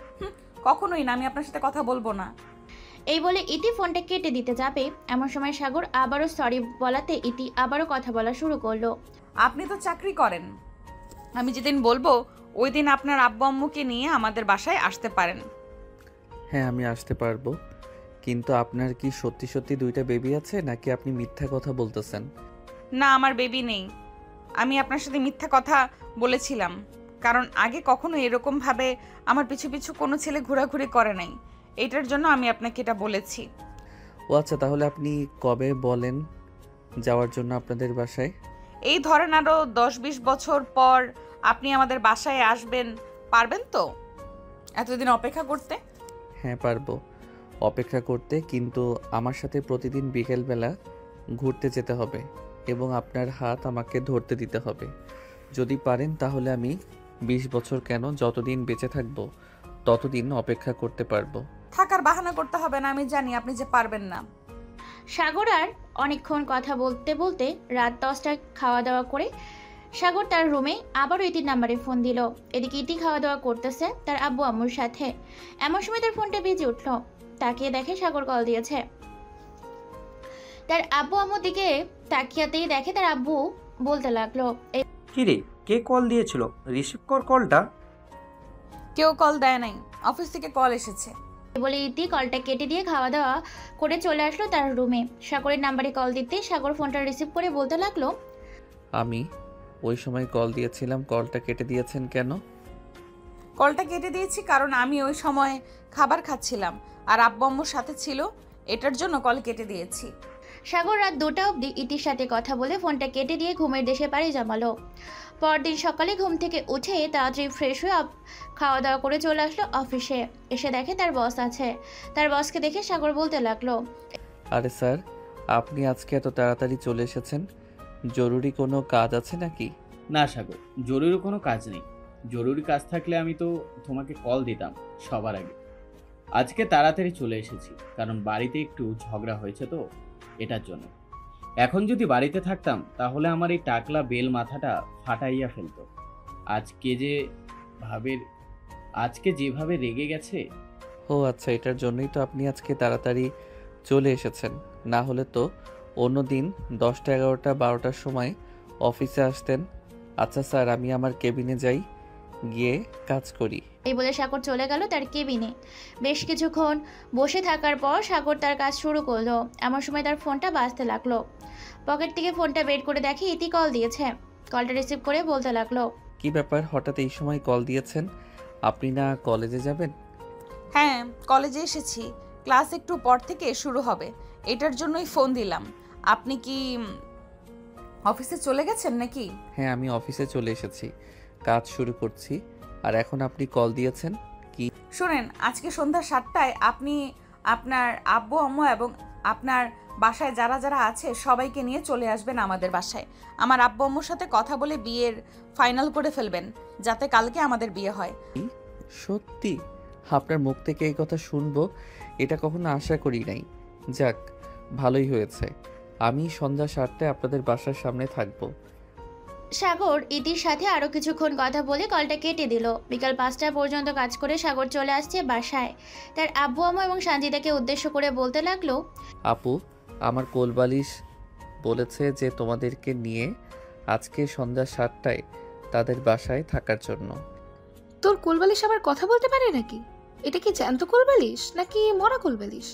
কখনোই না, আমি আপনার সাথে কথা বলবো না। এই বলে ইতি ফোনটা কেটে দিতে যাবে, এমন সময় সাগর আবারও সরি বলাতে ইতি আবারও কথা বলা শুরু করলো। আপনি তো চাকরি করেন, আমি যেদিন বলবো ওই দিন আপনার আব্বু আম্মুকে নিয়ে আমাদের বাসায় আসতে পারেন। হ্যাঁ, আমি আসতে পারবো, কিন্তু আপনার কি সত্যি সত্যি 2টা বেবি আছে নাকি আপনি মিথ্যা কথা বলতেছেন? না, আমার বেবি নেই। আমি আপনার সাথে মিথ্যা কথা বলেছিলাম, কারণ আগে কখনো এরকমভাবে আমার পিছু পিছু কোনো ছেলে ঘোরাঘুরি করে নাই। এটার জন্য আমি আপনাকে এটা বলেছি। ও আচ্ছা, তাহলে আপনি কবে বলেন যাওয়ার জন্য আপনাদের বাসায়? এই ধরেন আরও 10-20 বছর পর আপনি আমাদের বাসায় আসবেন, পারবেন তো এতদিন অপেক্ষা করতে? হ্যাঁ পারবো অপেক্ষা করতে, কিন্তু আমার সাথে প্রতিদিন বিকেলবেলা ঘুরতে যেতে হবে এবং আপনার হাত আমাকে ধরতে দিতে হবে। যদি পারেন তাহলে আমি 20 বছর কেন, যতদিন বেঁচে থাকবো ততদিন অপেক্ষা করতে পারবো। থাকার বাহানা করতে হবে না, আমি জানি আপনি যে পারবেন না। সাগর আর অনেকক্ষণ কথা বলতে বলতে রাত 10টায় খাওয়া দাওয়া করে সাগর তার রুমে আবারও ইতির নাম্বারে ফোন দিল। এদিকে ইতি খাওয়া দাওয়া করতেছে তার আব্বু আম্মুর সাথে। এমন সময় তার ফোনটা বেজে উঠল। তাকিয়ে দেখে সাগর কল দিয়েছে। তার আব্বু আম্মুর দিকে তাকিয়াতেই দেখে তার আব্বু বলতে লাগলো, কিরে, কে কল দিয়েছিল? রিসিভ কর কলটা। কেউ কল দেয় নাই, অফিস থেকে কল এসেছে। বলে ইতি কলটা কেটে দিয়ে খাওয়া দাওয়া করে চলে আসলো তার রুমে। সাগরের নাম্বারে কল দিতে সাগর ফোনটা রিসিভ করে বলতে লাগলো, আমি ওই সময় কল দিয়েছিলাম, কলটা কেটে দিয়েছেন কেন? কলটা কেটে দিয়েছি কারণ আমি ওই সময় খাবার খাচ্ছিলাম আর আব্বু আম্মুর সাথে ছিল, এটার জন্য কল কেটে দিয়েছি। সাগর রাত 2টা অবধি ইতির সাথে কথা বলে ফোনটা কেটে দিয়ে ঘুমের দেশে পাড়ি জমালো। পরদিন সকালে ঘুম থেকে উঠে তাড়াতাড়ি ফ্রেশ হয়ে খাওয়া দাওয়া করে চলে আসলো অফিসে। এসে দেখে তার বস আছে। তার বসকে দেখে সাগর বলতে লাগলো, আরে স্যার, আপনি আজকে এত তাড়াতাড়ি চলে এসেছেন, জরুরি কোনো কাজ আছে নাকি? না সাগর, জরুরি কোনো কাজ নেই। জরুরি কাজ থাকলে আমি তো তোমাকে কল দিতাম সবার আগে। আজকে তাড়াতাড়ি চলে এসেছি কারণ বাড়িতে একটু ঝগড়া হয়েছে তো, এটার জন্য। এখন যদি বাড়িতে থাকতাম তাহলে আমার এই টাকলা বেল মাথাটা ফাটাইয়া ফেলতো। আজকে যেভাবে রেগে গেছে। ও আচ্ছা, এটার জন্যই তো আপনি আজকে তাড়াতাড়ি চলে এসেছেন, না হলে তো অন্য দিন 10টা 11টা 12টার সময় অফিসে আসতেন। আচ্ছা স্যার, আমি আমার কেবিনে যাই, গিয়ে কাজ করি। এই বলে সাগর চলে গেল তার কেবিনে। বেশ কিছুক্ষণ বসে থাকার পর সাগর তার কাজ শুরু করলো। এমন সময় তার ফোনটা বাজতে লাগলো। পকেট থেকে ফোনটা বের করে দেখে ইতি কল দিয়েছে। কলটা রিসিভ করে বলতে লাগলো, কি ব্যাপার, হঠাৎ এই সময় কল দিয়েছেন? আপনি না কলেজে যাবেন? হ্যাঁ, কলেজে এসেছি, ক্লাস একটু পর থেকে শুরু হবে, এটার জন্যই ফোন দিলাম। আপনি কি অফিসে চলে গেছেন নাকি? হ্যাঁ, আমি অফিসে চলে এসেছি, কাজ শুরু করছি। আর এখন আপনি কল দিয়েছেন কি? শুনেন, আজকে সন্ধ্যা 7টায় আপনি আপনার আব্বু আম্মু এবং আপনার বাসায় যারা যারা আছে সবাইকে নিয়ে চলে আসবেন আমাদের বাসায়। আমার আব্বু আম্মুর সাথে কথা বলে বিয়ের ফাইনাল করে ফেলবেন, যাতে কালকে আমাদের বিয়ে হয়। সত্যি? আপনার মুখ থেকে এই কথা শুনবো এটা কখনো আশা করি নাই। যাক, ভালোই হয়েছে। আমি সন্ধ্যা 7টায় আপনাদের বাসার সামনে থাকবো। সাগর ইতির সাথে আরো কিছুক্ষণ কথা বলে কলটা কেটে দিল। বিকাল 5টা পর্যন্ত কাজ করে সাগর চলে আসছে বাসায়। তার আব্বু আম্মু এবং সানজিদাকে উদ্দেশ্য করে বলতে লাগলো, আপু, আমার কোলবালিশ বলেছে যে তোমাদেরকে নিয়ে আজকে সন্ধ্যা 7টায় তাদের বাসায় থাকার জন্য। তোর কোলবালিশ আবার কথা বলতে পারে নাকি? এটা কি জ্যান্ত কোলবালিশ নাকি মরা কোলবালিশ?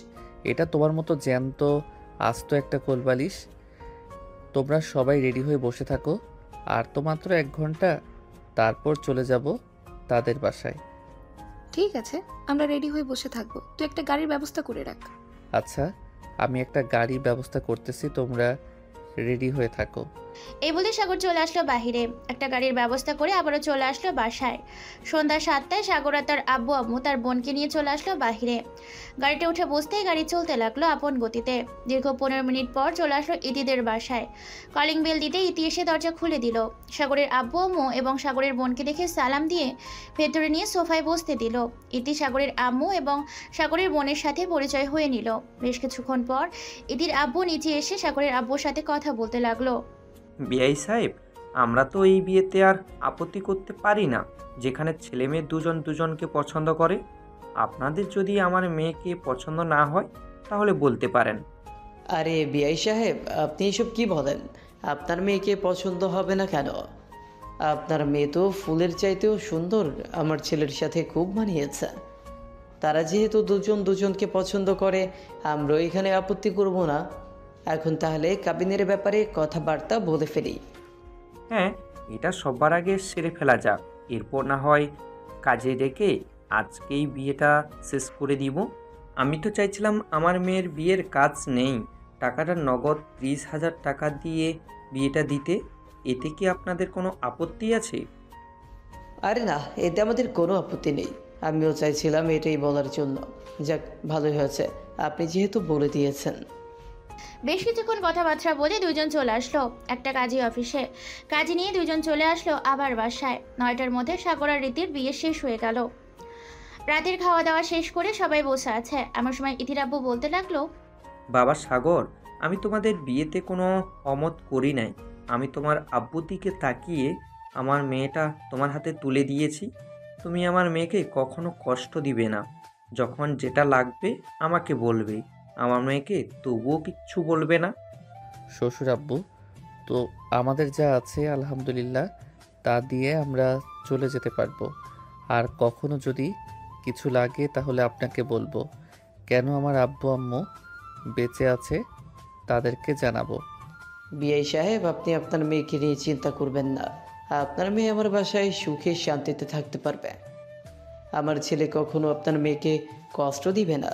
এটা তোমার মতো জ্যান্ত আস্ত একটা কোলবালিশ। তোমরা সবাই রেডি হয়ে বসে থাকো, আর তো মাত্র 1 ঘন্টা, তারপর চলে যাব তাদের বাসায়। ঠিক আছে, আমরা রেডি হয়ে বসে থাকবো। তুই একটা গাড়ির ব্যবস্থা করে রাখ। আচ্ছা, আমি একটা গাড়ির ব্যবস্থা করতেছি, তোমরা রেডি হয়ে থাকো। এই বলে সাগর চলে আসলো বাহিরে। একটা গাড়ির ব্যবস্থা করে আবারও চলে আসলো বাসায়। সন্ধ্যা 7টায় সাগর আর তার আব্বু আম্মু তার বোনকে নিয়ে চলে আসলো বাহিরে। গাড়িতে উঠে বসতেই গাড়ি চলতে লাগলো আপন গতিতে। দীর্ঘ 15 মিনিট পর চলে আসলো ইতিদের বাসায়। কলিং বেল দিতে ইতি এসে দরজা খুলে দিল। সাগরের আব্বু আম্মু এবং সাগরের বোনকে দেখে সালাম দিয়ে ভেতরে নিয়ে সোফায় বসতে দিল। ইতি সাগরের আম্মু এবং সাগরের বোনের সাথে পরিচয় হয়ে নিল। বেশ কিছুক্ষণ পর ইতির আব্বু নিচে এসে সাগরের আব্বুর সাথে কথা বলতে লাগলো। বিআই সাহেব, আমরা তো এই বিয়েতে আর আপত্তি করতে পারি না, যেখানে ছেলে মেয়ে দুজন দুজনকে পছন্দ করে। আপনাদের যদি আমার মেয়েকে পছন্দ না হয় তাহলে বলতে পারেন। আরে বিআই সাহেব, আপনি এসব কি বলেন? আপনার মেয়েকে পছন্দ হবে না কেন? আপনার মেয়ে তো ফুলের চাইতেও সুন্দর, আমার ছেলের সাথে খুব মানিয়েছে। তারা যেহেতু দুজন দুজনকে পছন্দ করে, আমরাও এখানে আপত্তি করব না। এখন তাহলে কাবিনের ব্যাপারে কথাবার্তা বলে ফেলি। হ্যাঁ, এটা সবার আগে সেরে ফেলা যাক, এরপর না হয় কাজে ডেকে আজকেই বিয়েটা শেষ করে দিব। আমি তো চাইছিলাম আমার মেয়ের বিয়ের কাজ নেই, টাকাটা নগদ 30,000 টাকা দিয়ে বিয়েটা দিতে। এতে কি আপনাদের কোনো আপত্তি আছে? আরে না, এতে আমাদের কোনো আপত্তি নেই। আমিও চাইছিলাম এটাই বলার জন্য। যাক, ভালোই হয়েছে আপনি যেহেতু বলে দিয়েছেন। বেশ কিছুক্ষণ কথাবার্তা বলে দুজন চলে আসলো একটা কাজী অফিসে। কাজী নিয়ে দুজন চলে আসলো আবার বাসায়। 9টার মধ্যে সাগর আর রীতির বিয়ে শেষ হয়ে গেল। রাতের খাওয়া দাওয়া শেষ করে সবাই বসে আছে। এমন সময় ইতির আব্বু বলতে লাগলো, বাবা সাগর, আমি তোমাদের বিয়েতে কোনো অমত করি নাই। আমি তোমার আব্বুর দিকে তাকিয়ে আমার মেয়েটা তোমার হাতে তুলে দিয়েছি। তুমি আমার মেয়েকে কখনো কষ্ট দিবে না। যখন যেটা লাগবে আমাকে বলবে। আমার মেয়েকে তবুও কিচ্ছু বলবে না। শ্বশুর আব্বু, তো আমাদের যা আছে আলহামদুলিল্লাহ তা দিয়ে আমরা চলে যেতে পারবো। আর কখনো যদি কিছু লাগে তাহলে আপনাকে বলবো। কেন আমার আব্বু আম্মু বেঁচে আছে তাদেরকে জানাবো। বিআই সাহেব, আপনি আপনার মেয়েকে নিয়ে চিন্তা করবেন না। আপনার মেয়ে আমার বাসায় সুখে শান্তিতে থাকতে পারবে। আমার ছেলে কখনো আপনার মেয়েকে কষ্ট দিবে না।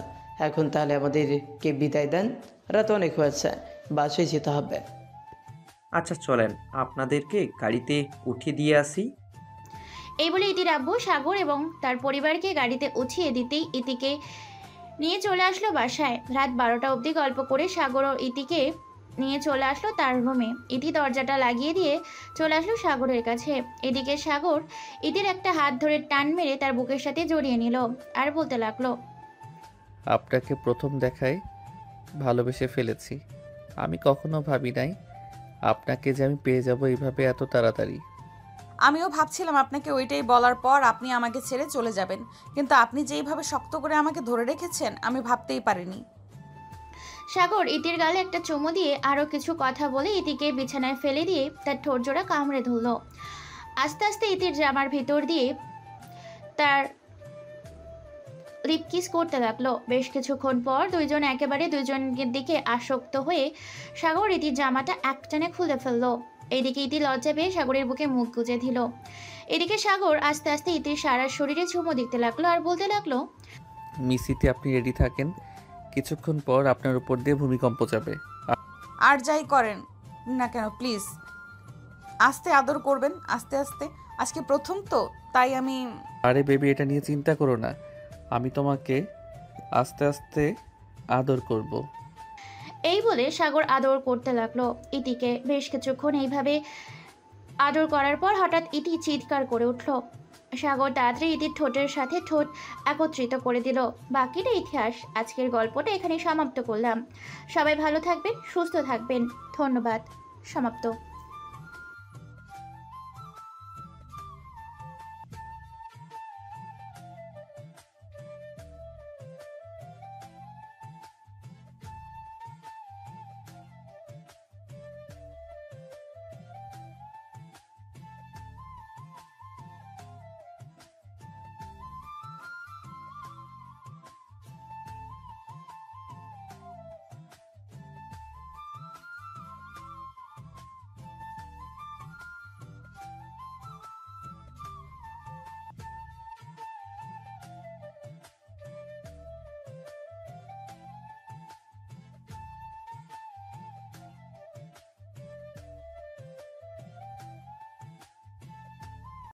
এখন তাহলে আমাদেরকে বিদায় দেন, রাত অনেক হয়েছে, বাসায় যেতে হবে। আচ্ছা চলেন, আপনাদেরকে গাড়িতে উঠিয়ে দিয়ে আসি। এই বলে ইতির আব্বু সাগর এবং তার পরিবারকে গাড়িতে উঠিয়ে দিতেই ইতিকে নিয়ে চলে আসলো বাসায়। রাত 12টা অবধি গল্প করে সাগর ও ইতিকে নিয়ে চলে আসলো তার রুমে। ইতি দরজাটা লাগিয়ে দিয়ে চলে আসলো সাগরের কাছে। এদিকে সাগর ইতির একটা হাত ধরে টান মেরে তার বুকের সাথে জড়িয়ে নিল আর বলতে লাগলো, আপনাকে প্রথম দেখায় ভালোবেসে ফেলেছি। আমি কখনো ভাবি নাই আপনাকে যে আমি পেয়ে যাব এইভাবে এত তাড়াতাড়ি। আমিও ভাবছিলাম আপনাকে ওইটাই বলার পর আপনি আমাকে ছেড়ে চলে যাবেন, কিন্তু আপনি যেইভাবে শক্ত করে আমাকে ধরে রেখেছেন আমি ভাবতেই পারিনি। সাগর ইতির গালে একটা চুমু দিয়ে আরও কিছু কথা বলে ইতিকে বিছানায় ফেলে দিয়ে তার ঠোঁট জোড়া কামড়ে ধরল। আস্তে আস্তে ইতির জামার ভিতর দিয়ে তার লিপ কিস করতে লাগলো। বেশ কিছুক্ষণ পর দুইজন একেবারে দুইজনের দিকে আসক্ত হয়ে সাগর ইতির জামাটা একটানে খুলে ফেললো। এদিকে ইতি লজ্জা পেয়ে সাগরের বুকে মুখ গুজে দিল। এদিকে সাগর আস্তে আস্তে ইতির সারা শরীরে চুমো দিতে লাগলো আর বলতে লাগলো, মিসিতে আপনি রেডি থাকেন, কিছুক্ষণ পর আপনার উপর দিয়ে ভূমিকম্প যাবে। আর যাই করেন না কেন প্লিজ আস্তে আদর করবেন, আস্তে আস্তে। আজকে প্রথম তো, তাই আমি। আরে বেবি, এটা নিয়ে চিন্তা করো না, আমি তোমাকে আস্তে আস্তে আদর করব। এই বলে সাগর আদর করতে লাগলো ইতিকে। বেশ কিছুক্ষণ এইভাবে আদর করার পর হঠাৎ ইতি চিৎকার করে উঠল। সাগর তাড়াতাড়ি ইতির ঠোঁটের সাথে ঠোঁট একত্রিত করে দিল। বাকিটা ইতিহাস। আজকের গল্পটা এখানে সমাপ্ত করলাম। সবাই ভালো থাকবেন, সুস্থ থাকবেন। ধন্যবাদ। সমাপ্ত।